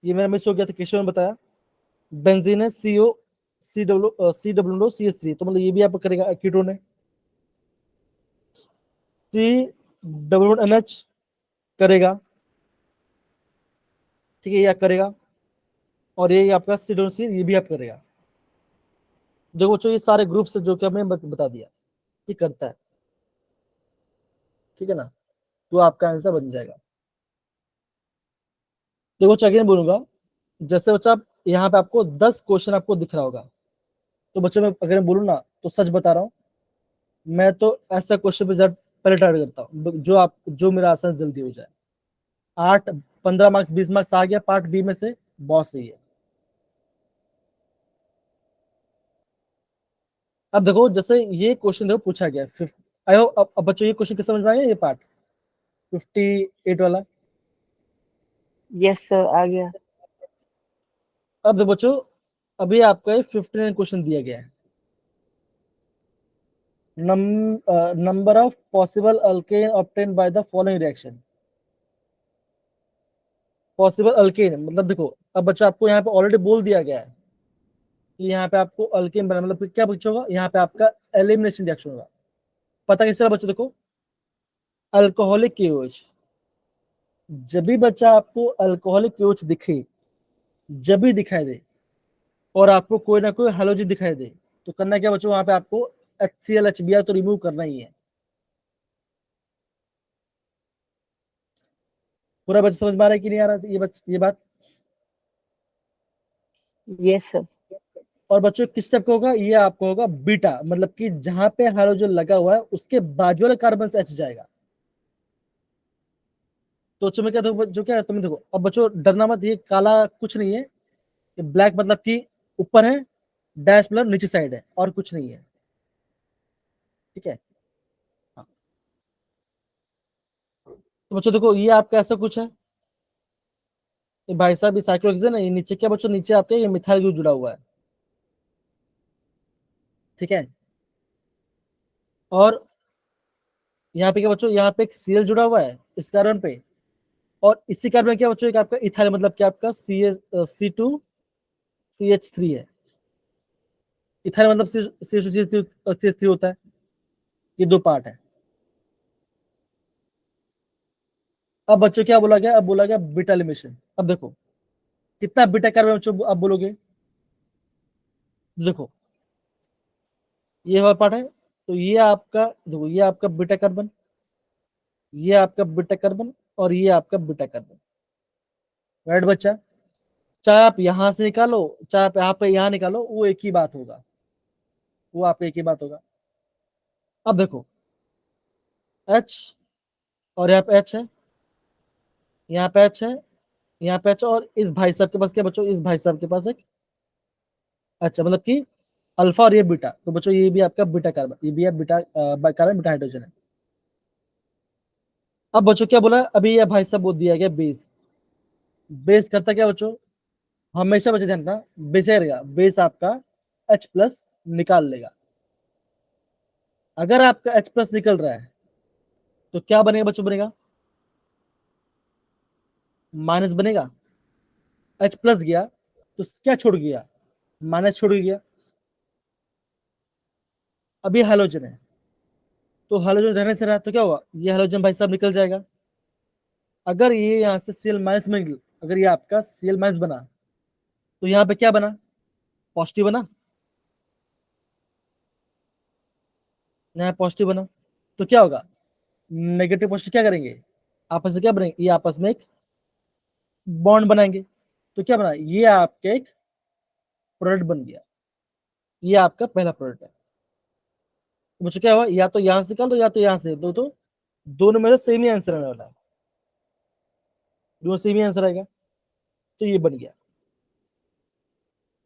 ये मेरा मिस हो गया था, किशोर ने बताया, बेंजीन है COCH3, तो मतलब ये भी आप करेगा, कीटोन है। COOH करेगा, ठीक है, ये करेगा, और ये आपका C ये भी आप करेगा। देखो बच्चों ये सारे ग्रुप से जो कि हमने बता दिया, ये करता है, ठीक है ना, तो आपका आंसर बन जाएगा। देखो बच्चा अगेन बोलूंगा, जैसे बच्चा आप यहाँ पे आपको 10 क्वेश्चन आपको दिख रहा होगा, तो बच्चों मैं अगर मैं बोलूँ ना, तो सच बता रहा हूँ, मैं तो ऐसा क्वेश्चन पे पहले टारगेट करता हूँ जो मेरा आंसर जल्दी हो जाए। 8 15 मार्क्स 20 मार्क्स आ गया पार्ट बी में से, बहुत सही है। अब देखो जैसे ये क्वेश्चन देखो पूछा गया, आयो अब बच्चों ये क्वेश्चन किस समझ में आ गया, ये पार्ट 58 वाला। यस सर आ गया। अब देखो बच्चों, अभी आपका 59 क्वेश्चन दिया गया है, number of possible alkane obtain by the following reaction. Possible alkane मतलब देखो, अब बच्चा आपको यहाँ पे ऑलरेडी बोल दिया गया है कि यहाँ पे आपको अल्केन बना, मतलब क्या बच्चा होगा, यहाँ पे आपका एलिमिनेशन रिएक्शन होगा, पता कैसे चला बच्चों? देखो, अल्कोहलिक KOH, जब भी बच्चा आपको अल्कोहलिक KOH दिखे, जब भी दिखाई दे और आपको कोई ना कोई हैलोजन दिखाई दे, तो करना क्या बच्चों? वहां पे आपको HCl HBr तो रिमूव करना ही है। पूरा बच्चा समझ में आ रहा है कि नहीं आ रहा ये बात? Yes sir. और बच्चों किस स्टेप का होगा? ये आपको होगा बीटा, मतलब कि जहां पे हाइड्रोजन लगा हुआ है उसके बाजू वाले कार्बन से H जाएगा। तो तुम्हें क्या देखो, जो क्या है तुम्हें देखो, अब बच्चों डरना मत, ये काला कुछ नहीं है, ये ब्लैक मतलब कि ऊपर है, डैश मतलब नीचे साइड है, और कुछ नहीं है, ठीक है? हाँ। तो बच्चों देखो, ये आपका ऐसा कुछ है, ये भाई साहब ये साइक्लोहेक्सेन है, ये नीचे क्या बच्चों? नीचे आपके ये मिथाइल ग्रुप जुड़ा हुआ है, ठीक है? और यहाँ पे क्या बच्चों? यहाँ पे एक Cl जुड़ा हुआ है इस कार्बन पे, और इसी कार्बन क्या बच्चों? एक आपका इथाइल, मतलब कि आपका C2CH3 है। इथाइल मतलब CH3 होता है। ये दो पार्ट है। अब बच्चों क्या बोला गया? अब बोला गया बीटा एलिमिनेशन। अब देखो कितना बीटा कार्बन बच्चों अब बोलोगे? देखो ये वाला पार्ट है, तो ये आपका देखो, ये आपका बीटा कार्बन, ये आपका बीटा कार्बन, और ये आपका बीटा कार्बन, राइट बच्चा? चाहे आप यहां से निकालो, चाहे आप यहाँ पे यहाँ निकालो, वो एक ही बात होगा, वो आपका एक ही बात होगा। अब देखो H, और यहाँ पे H है, यहाँ पे H है, यहाँ पे H, और इस भाई साहब के पास क्या बच्चों? इस भाई साहब के पास एक अच्छा, मतलब कि अल्फा और ये बीटा, तो बच्चों ये भी आपका बीटा कार्बन, ये भी बीटा कार्बन, बीटा हाइड्रोजन है। अब बच्चों क्या बोला? अभी ये भाई साहब वो दिया गया बेस। बेस करता क्या बच्चों? हमेशा बच्चे ध्यान रखना, बेस रहेगा, बेस आपका H+ निकाल लेगा। अगर आपका H+ निकल रहा है तो क्या बनेगा बच्चों? बनेगा माइनस बनेगा। H+ गया तो क्या छोड़ गया? माइनस छोड़ गया। अभी हाइड्रोजन है, तो हाइड्रोजन रहने से रहा तो क्या हुआ? ये हाइड्रोजन भाई साहब निकल जाएगा। अगर ये यहाँ से Cl- में निकल, अगर ये आपका Cl- बना, तो यहाँ पे क्या बना? पॉजिटिव बना, यहाँ पॉजिटिव बना, तो क्या होगा? नेगेटिव पॉजिटिव क्या करेंगे? आपस में क्या बनेंगे? ये आपस में एक बॉन्ड बनाएंगे, तो क्या बना? ये आपके एक प्रोडक्ट बन गया, ये आपका पहला प्रोडक्ट है। तो बच्चों क्या हुआ? या तो यहां से निकाल दो, या तो यहां से दो, तो दोनों में से सेम ही आंसर आने वाला है, दोनों सेम ही आंसर आएगा, तो ये बन गया।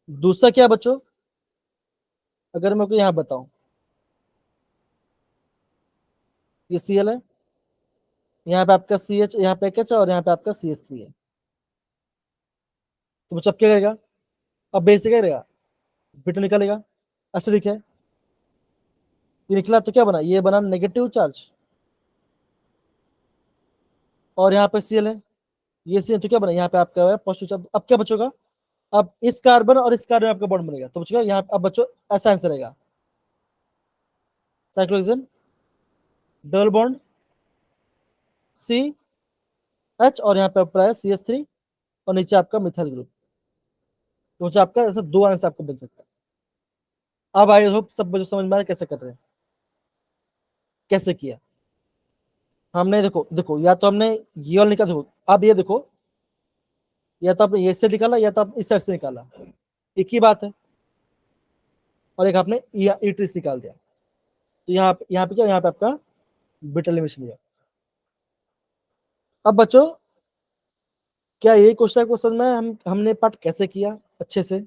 दूसरा क्या बच्चों? अगर मैं आपको यहाँ बताऊं, ये Cl है, यहाँ पे आपका CH, यहाँ पे एक H, और यहाँ पे आपका CH3 है। तो बच्चों अब क्या करेगा? अब बेस से क्या करेगा? बिटू निकालेगा, एसिडिक है, ये निकला तो क्या बना? ये बना नेगेटिव चार्ज, और यहाँ पे Cl है, ये Cl, तो क्या बना? यहाँ पे आपका पॉजिटिव चार्ज। अब क्या बचोगा? अब इस कार्बन और इस कार्बन आपका बॉन्ड बनेगा, तो बचेगा यहाँ। अब बच्चों ऐसा आंसर रहेगा, साइक्लोहेक्सेन डबल बॉन्ड CH, और यहाँ पे आपका है CH3, और नीचे आपका मिथाइल ग्रुप। तो बच्चों आपका ऐसा दो आंसर आपको बन सकता है। अब आई होप सब बच्चों समझ में आ रहा है कैसे कर रहे हैं, कैसे किया हमने। देखो देखो, या तो हमने ये वाला निकाला, देखो अब ये देखो, या तो आपने ये से निकाला, या तो आप इस साइड से निकाला, एक ही बात है। और एक आपने ई ट्रीस निकाल दिया, तो यहाँ पे क्या? यहाँ पे आपका बीटा एलिमिनेशन हुआ। अब बच्चों क्या यही क्वेश्चन को समझ में हमने पार्ट कैसे किया अच्छे से?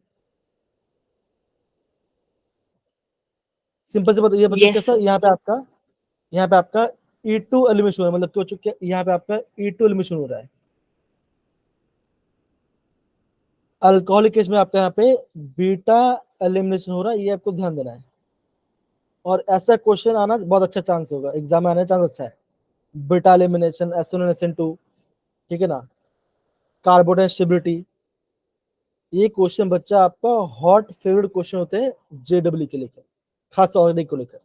सिंपल से बताइए बच्चों, यस कैसा? सर। यहाँ पे आपका E2 एलिमिनेशन हो रहा है, मतलब कि बच्चों क्या यहाँ पे आपका E2 एलिमिनेशन हो रहा है। अल्कोहलिक केस में आपका यहाँ पे बीटा एलिमिनेशन हो रहा है, ये आपको ध्यान देना है। और ऐसा क्वेश्चन आना बहुत अच्छा चांस होगा, एग्जाम में आने का चांस अच्छा है। बीटा एलिमिनेशन, SN1 SN2, ठीक है ना, कार्बोनेट स्टेबिलिटी, ये क्वेश्चन बच्चा आपका हॉट फेवरेट क्वेश्चन होते हैं JEE के लेकर, खास ऑर्गेनिक को लेकर।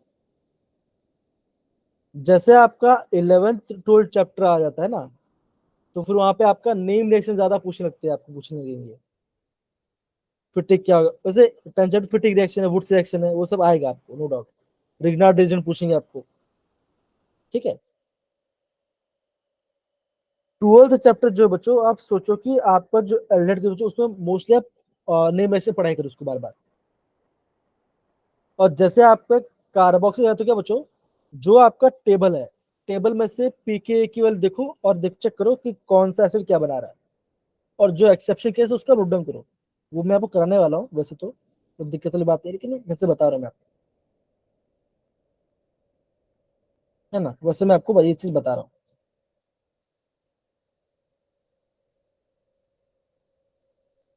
जैसे आपका 11th 12th चैप्टर आ जाता है ना, तो फिर वहां पे आपका नेम रिएक्शन ज्यादा पूछने लगते हैं, आपको पूछने लगेंगे फिटिक क्या होगा। वैसे 10th चैप्टर फिटिक रिएक्शन है, वुड्स रिएक्शन है, वो सब आएगा आपको, नो डाउट। रिग्नार्ड रिएक्शन पूछेंगे आपको, ठीक है। 12th चैप्टर जो बच्चों, आप सोचो कि आपका जो एल्डेड के बच्चों, उसमें मोस्टली आप नेम रिएक्शन पढ़ाई करो उसको बार बार। और जैसे आपका कार्बोक्सिल है तो क्या बच्चों, जो आपका टेबल है, टेबल में से पीके केवल देखो और देख चेक करो कि कौन सा एसिड क्या बना रहा है, और जो एक्सेप्शन केस है उसका नोट डाउन करो। वो मैं आपको कराने वाला हूँ वैसे तो दिक्कत वाली बात नहीं है, लेकिन वैसे बता रहा हूँ मैं आपको, है ना। वैसे मैं आपको ये चीज बता रहा हूँ।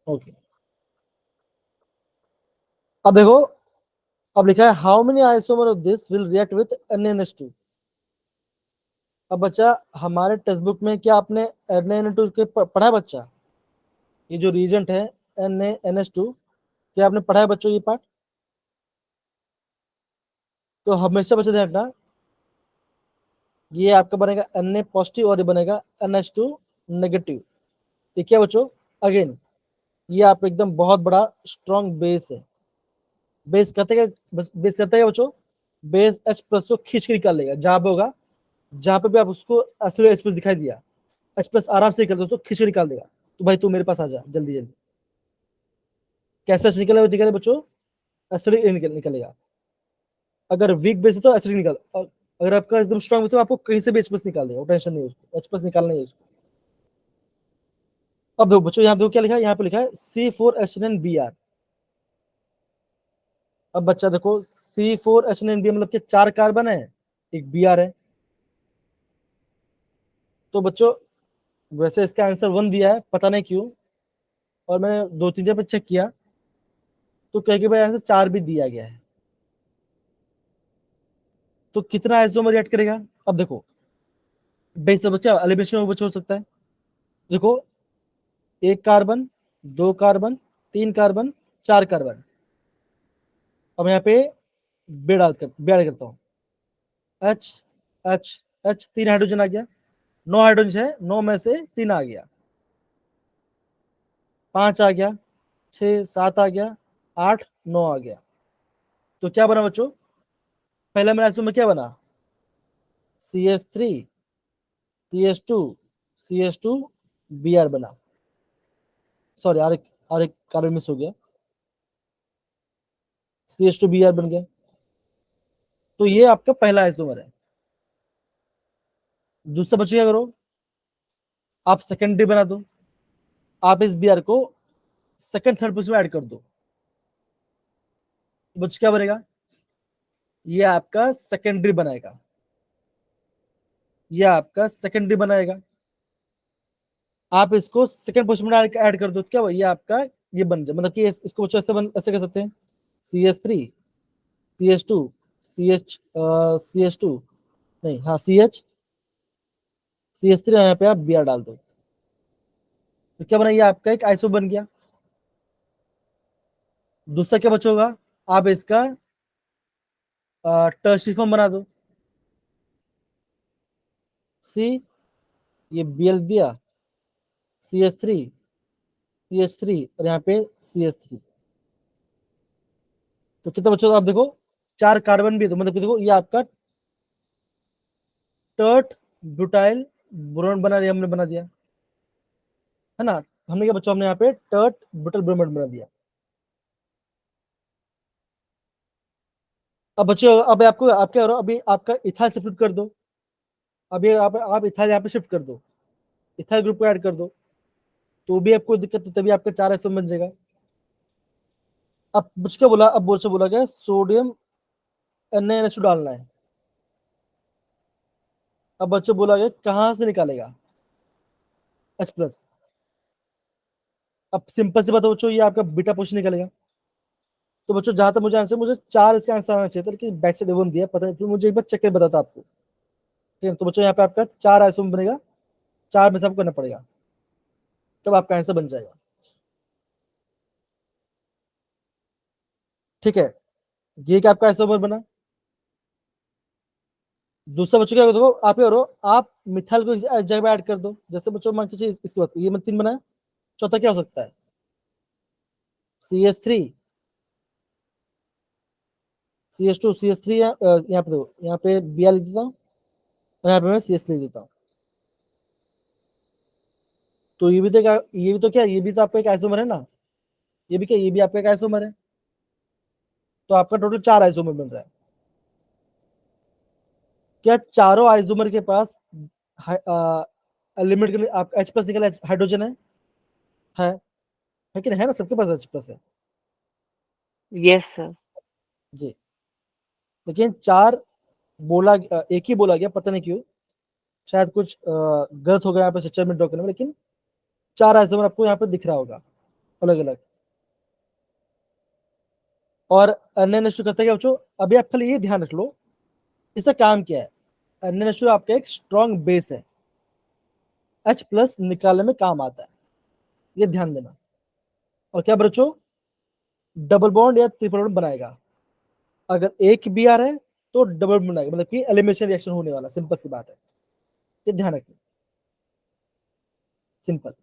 ओके, अब देखो, अब लिखा है how many isomer of this will react with NaNH2। अब बच्चा, हमारे टेक्स्ट बुक में क्या आपने NaNH2 के पढ़ा है बच्चा? ये जो रीजेंट है NaNH2, क्या आपने पढ़ा है बच्चों ये पार्ट? तो हमेशा बच्चे ध्यान रखना, ये आपका बनेगा Na पॉजिटिव और ये बनेगा NH2 नेगेटिव। ये क्या बच्चों, अगेन ये आप एकदम बहुत बड़ा स्ट्रॉन्ग बेस है। बेस करते क्या, बेस करते क्या बच्चों, बेस H+ को खींच के निकाल लेगा, जहां पे होगा, जहां पे भी आप उसको एसिड H+ दिखाई दिया, H+ आराम से निकल उसको खींच के निकाल देगा। तो भाई तू मेरे पास आ जा जल्दी जल्दी। कैसे निकलेगा बच्चों, एसिडिक निकलेगा। अगर वीक बेस है तो एसिडिक निकल, और अगर आपका एकदम स्ट्रॉन्ग है तो आपको कहीं से भी H+ निकाल देगा, टेंशन नहीं है उसको, H+ निकालना है उसको। अब देखो बच्चों, यहाँ पे क्या लिखा है, यहाँ पे लिखा है C4H9Br। अब बच्चा देखो, C4H9Br मतलब कि 4 कार्बन है, एक Br है। तो बच्चों वैसे इसका आंसर 1 दिया है, पता नहीं क्यों, और मैंने 2-3 जगह पे चेक किया तो कह के भाई आंसर 4 भी दिया गया है। तो कितना आइसोमर रिएक्ट करेगा? अब देखो, बेस से बच्चा एलिमिनेशन हो सकता है। देखो, 1 कार्बन, 2 कार्बन, 3 कार्बन, 4 कार्बन। अब यहाँ पे बेड़ करता हूँ, एच एच एच, 3 हाइड्रोजन आ गया, 9 हाइड्रोजन है, 9 में से 3 आ गया, 5 आ गया, 6 7 आ गया, 8 9 आ गया। तो क्या बना बच्चों, पहला मेरा आइसोमर क्या बना, CH3 CH2 CH2 Br बना। सॉरी, आर एक कार्बन मिस हो गया, CH2 Br बन गया। तो ये आपका पहला आइसोमर है। दूसरा बच्चे क्या करो, आप सेकेंडरी बना दो, आप इस Br को सेकंड थर्ड पोजीशन में ऐड कर दो। बच्चे क्या बनेगा, ये आपका सेकेंडरी बनाएगा, ये आपका सेकेंडरी बनाएगा। आप इसको सेकंड पोजीशन में ऐड कर दो, तो क्या ये आपका ये बन जाए, मतलब कि इसको बच्चों ऐसे कर सकते हैं, CH3 CH2 CH2 नहीं, हाँ CH3, यहाँ पे आप Br डाल दो, तो क्या बना, ये आपका एक आइसो बन गया। दूसरा क्या बचा होगा, आप इसका टर्शियरी फॉर्म बना दो। सी, ये Bl दिया, CH3 और यहाँ पे CH3। तो कितना बच्चों, आप देखो 4 कार्बन भी है, तो मतलब कि देखो ये आपका टर्ट ब्यूटाइल ब्रोमाइड बना दिया, हमने बना दिया, है ना। हमने क्या बच्चों, हमने यहाँ पे टर्ट ब्यूटाइल ब्रोमाइड बना दिया। अब बच्चों, अब आपको आप क्या करो, अभी आपका इथाइल शिफ्ट कर दो, अभी आप इथाइल यहाँ पे शिफ्ट कर दो, इथाइल ग्रुप को ऐड कर दो, तो भी आपको दिक्कत है, तभी आपका 4 एसओ बन जाएगा। अब मुझे क्या बोला, अब बोला गया सोडियम NaNH2 डालना है। अब बच्चों बोला गया कहां से निकालेगा, H+। अब सिंपल से बताओ बच्चों, ये आपका बीटा पोजीशन निकलेगा। तो बच्चों जहां तक मुझे आंसर, मुझे 4 इसका आंसर आना चाहिए था, लेकिन बैक साइड 1 दिया, पता नहीं, फिर मुझे एक बार चेक कर बताता आपको, ठीक है। तो बच्चों यहाँ पे आपका 4 आइसोम बनेगा, 4 में से आपको करना पड़ेगा, तब आपका आंसर बन जाएगा, ठीक है। ये क्या आपका आइसोमर बना, दूसरा बच्चों क्या देखो, आप क्या करो, आप मिथाइल को इस जगह पे ऐड कर दो। जैसे बच्चों मान कीजिए इसकी बात, ये मैंने 3 बनाया, चौथा क्या हो सकता है, CH3, CH2, CH3, यहाँ पे देखो, यहाँ पे Br लिख देता हूँ और यहाँ पे मैं CH3 लिख देता हूँ। तो ये भी तो ये भी तो क्या, ये भी तो आपका एक आइसोमर है ना, ये भी क्या, ये भी आपका एक आइसोमर है। तो आपका टोटल 4 आइसोमर बन रहा है। क्या चारों आइसोमर के पास लिमिट के लिए आप H+ निकल हाइड्रोजन है कि नहीं, है ना, सबके पास H+ है यस सर। जी। लेकिन 4 बोला, एक ही बोला गया, पता नहीं क्यों, शायद कुछ गलत हो गया यहाँ पे स्ट्रक्चर में ड्रॉ करने में, लेकिन 4 आइसोमर आपको यहाँ पे दिख रहा होगा अलग अलग। और NaNH2 करता है क्या बच्चों, अभी आप खाली ये ध्यान रख लो इसका काम क्या है। NaNH2 आपका एक स्ट्रॉन्ग बेस है, H+ निकालने में काम आता है, ये ध्यान देना। और क्या बच्चों, डबल बॉन्ड या ट्रिपल बॉन्ड बनाएगा। अगर एक Br है तो डबल बॉन्ड बनाएगा, मतलब कि एलिमिनेशन रिएक्शन होने वाला, सिंपल सी बात है, ये ध्यान रखना, सिंपल।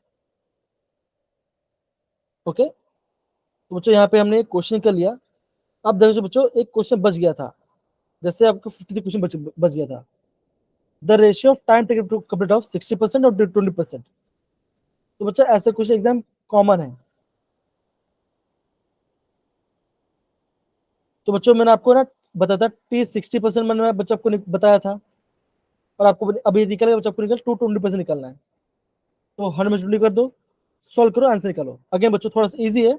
ओके, तो बच्चों यहाँ पे हमने एक क्वेश्चन कर लिया। अब देखो बच्चों, एक क्वेश्चन बच गया था, जैसे आपको 50 क्वेश्चन बच गया था। The ratio of time taken to complete of 60% और 20%। तो बच्चा ऐसे क्वेश्चन एग्जाम कॉमन है। तो बच्चों मैंने आपको ना बताया था T 60% मैंने बच्चा आपको बताया था, और आपको अभी निकलेगा बच्चा, आपको निकल 220% निकलना है। तो 100 कर दो, सॉल्व करो, आंसर निकालो। अगेन बच्चों थोड़ा सा इजी है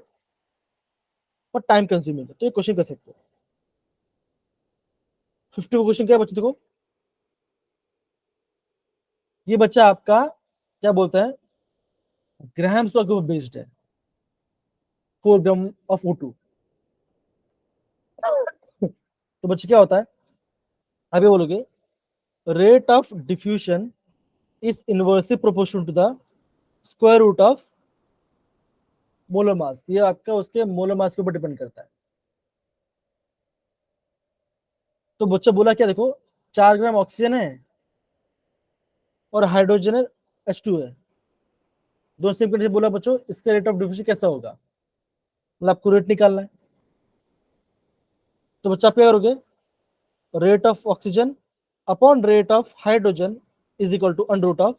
और टाइम कंज्यूमिंग है, तो ये क्वेश्चन कर सकते हो। 50 क्वेश्चन क्या है बच्चों, देखो ये बच्चा आपका क्या बोलता है, ग्राहम्स लॉ के ऊपर बेस्ड है, 4 ग्राम ऑफ O2। तो बच्चे क्या होता है, अभी बोलोगे rate of diffusion is inversely proportional to the square root of molar mass. ये आपका उसके मोलर मास के ऊपर डिपेंड करता है। तो बच्चा बोला क्या, देखो 4 ग्राम ऑक्सीजन है और हाइड्रोजन है, H2 है, दोनों सेम कंडीशन। बोला बच्चों इसका रेट ऑफ डिफ्यूजन कैसा होगा, मतलब आपको रेट निकालना है। तो बच्चा आप क्या करोगे, rate of oxygen upon rate of hydrogen is equal to under root of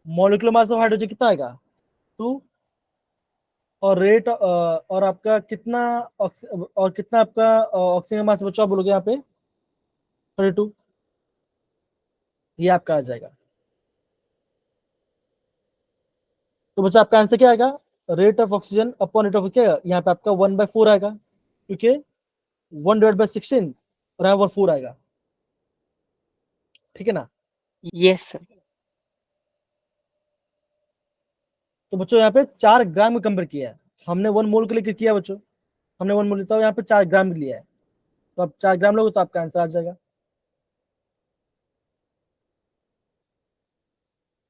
molecular mass of hydrogen कितना आएगा 2, और रेट और आपका कितना और कितना आपका ऑक्सीजन मास बच्चों, आप बोलोगे यहाँ पे 32, ये आपका आ जाएगा। तो बच्चा आपका आंसर क्या आएगा, rate of oxygen upon rate of, क्या यहाँ पे आपका 1/4 आएगा, क्योंकि 1/16 और यहाँ पर 4 आएगा, ठीक है ना। Yes sir. तो बच्चों यहाँ पे 4 ग्राम में कंपेयर किया है, हमने 1 मोल के लिए किया बच्चों, हमने 1 मोल लेता हूँ, यहाँ पे 4 ग्राम लिया है। तो आप 4 ग्राम लोगे तो आपका आंसर आ जाएगा।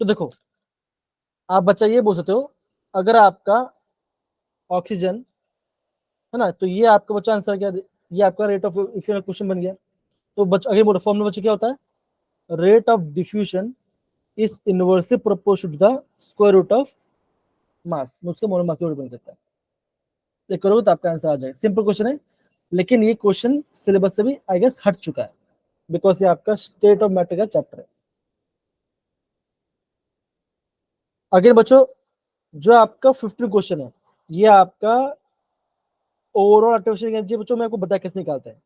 तो देखो आप बच्चा ये बोल सकते हो, अगर आपका ऑक्सीजन है ना, तो ये आपका बच्चा आंसर क्या, ये आपका रेट ऑफ इफेक्ट क्वेश्चन बन गया। तो बच्चा आगे बोलो, फॉर्मूला बच्चा क्या होता है, rate of diffusion is inversely proportional to the square root of mass, उसका मोलर मास डिपेंड करता है। ये करोगे तो आपका आंसर आ जाएगा, सिंपल क्वेश्चन है। लेकिन ये क्वेश्चन सिलेबस से भी आई गेस हट चुका है, बिकॉज ये आपका स्टेट ऑफ मैटर का चैप्टर है। अगेन बच्चों, जो आपका 15 क्वेश्चन है, ये आपका ओवरऑल आर्टिफिशियल इंटेलिजेंस बच्चों, मैं आपको बता कैसे निकालते हैं।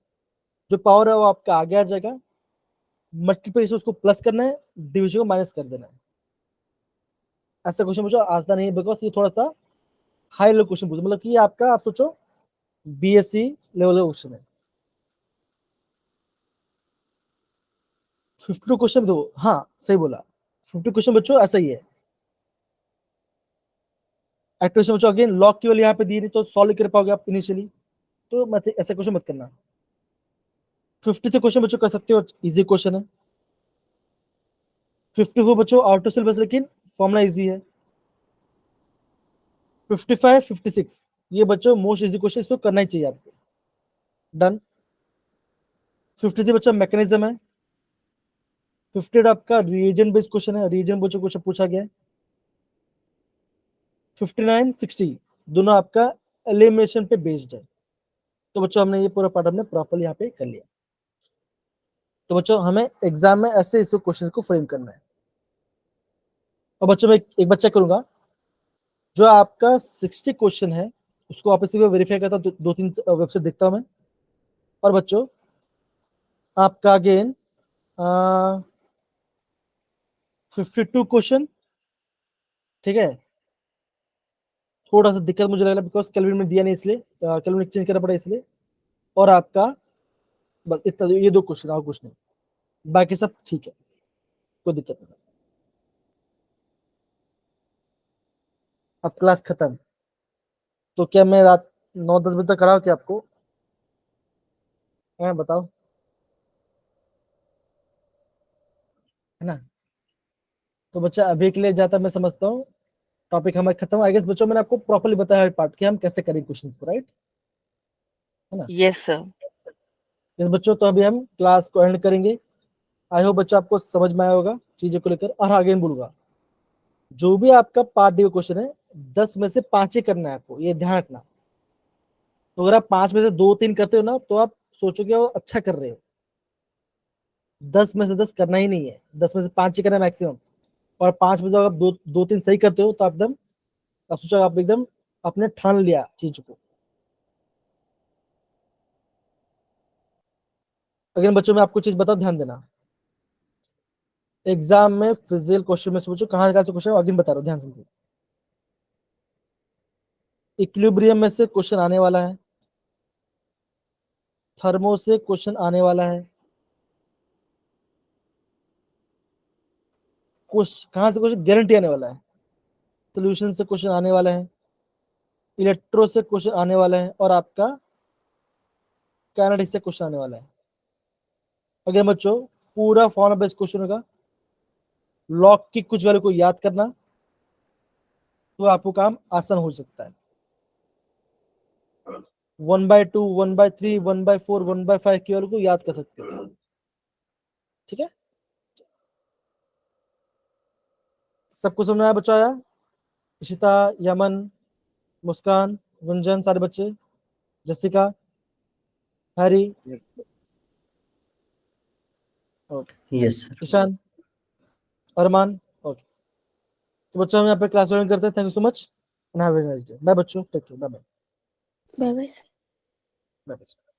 जो पावर है वो आपका आगे आ जाएगा, मल्टीप्लाई उसको प्लस करना है, डिविजन को माइनस कर देना है। ऐसा क्वेश्चन बच्चों आता नहीं है, बिकॉज ये थोड़ा सा हाई लेवल क्वेश्चन पूछो, मतलब कि आपका आप सोचो BSc लेवल का क्वेश्चन है। 50 क्वेश्चन दो, हाँ सही बोला, 50 क्वेश्चन बच्चों ऐसा ही है। एक्टिवेशन बच्चों अगेन लॉग केवल यहाँ पे दी नहीं, तो सॉल्व कर पाओगे आप इनिशियली, तो मत ऐसा क्वेश्चन मत करना। 50 से क्वेश्चन बच्चों कर सकते हो, इजी क्वेश्चन है। 54 बच्चों आउट ऑफ सिलेबस, लेकिन फॉर्मूला इजी है। 55 56 ये बच्चों मोस्ट इजी क्वेश्चन, इसको करना ही चाहिए आपको। डन। 53 बच्चा मैकेनिज्म है। 58 आपका रीजन बेस्ड क्वेश्चन है, रीजन बेस्ड क्वेश्चन पूछा गया है। 59 60 दोनों आपका एलिमिनेशन पे बेस्ड है। तो बच्चों हमने ये पूरा पार्ट हमने प्रॉपर्ली यहाँ पे कर लिया। तो बच्चों हमें एग्जाम में ऐसे इस क्वेश्चन को फ्रेम करना है। और बच्चों मैं एक बार चेक करूंगा, जो आपका 60 क्वेश्चन है उसको वापस से वेरीफाई करता हूं, दो तीन वेबसाइट देखता हूं मैं। और बच्चों आपका अगेन 52 क्वेश्चन, ठीक है। थोड़ा सा दिक्कत मुझे लग रहा है बिकॉज कैल्विन में दिया नहीं, इसलिए कैल्विन चेंज करना पड़ा इसलिए। और आपका बस इतना, ये 2 क्वेश्चन और कुछ नहीं, बाकी सब ठीक है, कोई दिक्कत नहीं। अब क्लास खत्म, तो क्या मैं रात 9-10 बजे तक कराऊं क्या आपको? बताओ, है ना? तो बच्चा अभी के लिए जाता मैं समझता हूँ टॉपिक हमारा खत्म। आई गेस बच्चों मैंने आपको प्रॉपर्ली बताया हर पार्ट कि हम कैसे करें क्वेश्चंस को, राइट? है ना? Yes sir. यस बच्चों, तो अभी हम क्लास को एंड करेंगे। आई होप बच्चों आपको समझ में आया होगा चीजों को लेकर। और अगेन बोलूंगा, जो भी आपका पार्ट डी क्वेश्चन है 10 में से 5 ही करना है आपको, ये ध्यान रखना। तो अगर आप 5 में से 2-3 करते हो ना तो आप सोचोगे वो अच्छा कर रहे हो। 10 में से 10 करना ही नहीं है, 10 में से 5 ही करना है मैक्सिमम। और 5 में से अगर आप 2-3 सही करते हो तो आप एकदम, आप सोचो आप एकदम आपने ठान लिया चीज को। अगेन बच्चों मैं आपको चीज बताओ, ध्यान देना। एग्जाम में फिजिकल क्वेश्चन में सोचो कहाँ से क्वेश्चन आगे बता रहा हूँ, ध्यान समझो। इक्विलिब्रियम में से क्वेश्चन आने वाला है, थर्मो से क्वेश्चन आने वाला है, कहाँ से क्वेश्चन गारंटी आने वाला है, सोल्यूशन से क्वेश्चन आने वाला है, इलेक्ट्रो से क्वेश्चन आने वाला है, और आपका कैनेटिक्स से क्वेश्चन आने वाला है। अगर बच्चों पूरा फॉर्म बेस्ड क्वेश्चन होगा, लॉग की कुछ वैल्यू को याद करना, तो आपको काम आसान हो सकता है। 1/2, 1/3, 1/4, 1/5 की वैल्यू को याद कर सकते हो, ठीक है? सबको समझ में आया बच्चा? आया? इशिता, यमन, मुस्कान, गुंजन, सारे बच्चे, Jessica, Harry, yes sir. Ishaan, Armaan, okay. तो बच्चों हम यहाँ पे क्लास ज्वाइन करते हैं। Thank you so much and have a nice day. Bye बच्चों, take care, bye bye. Bye bye. Bye.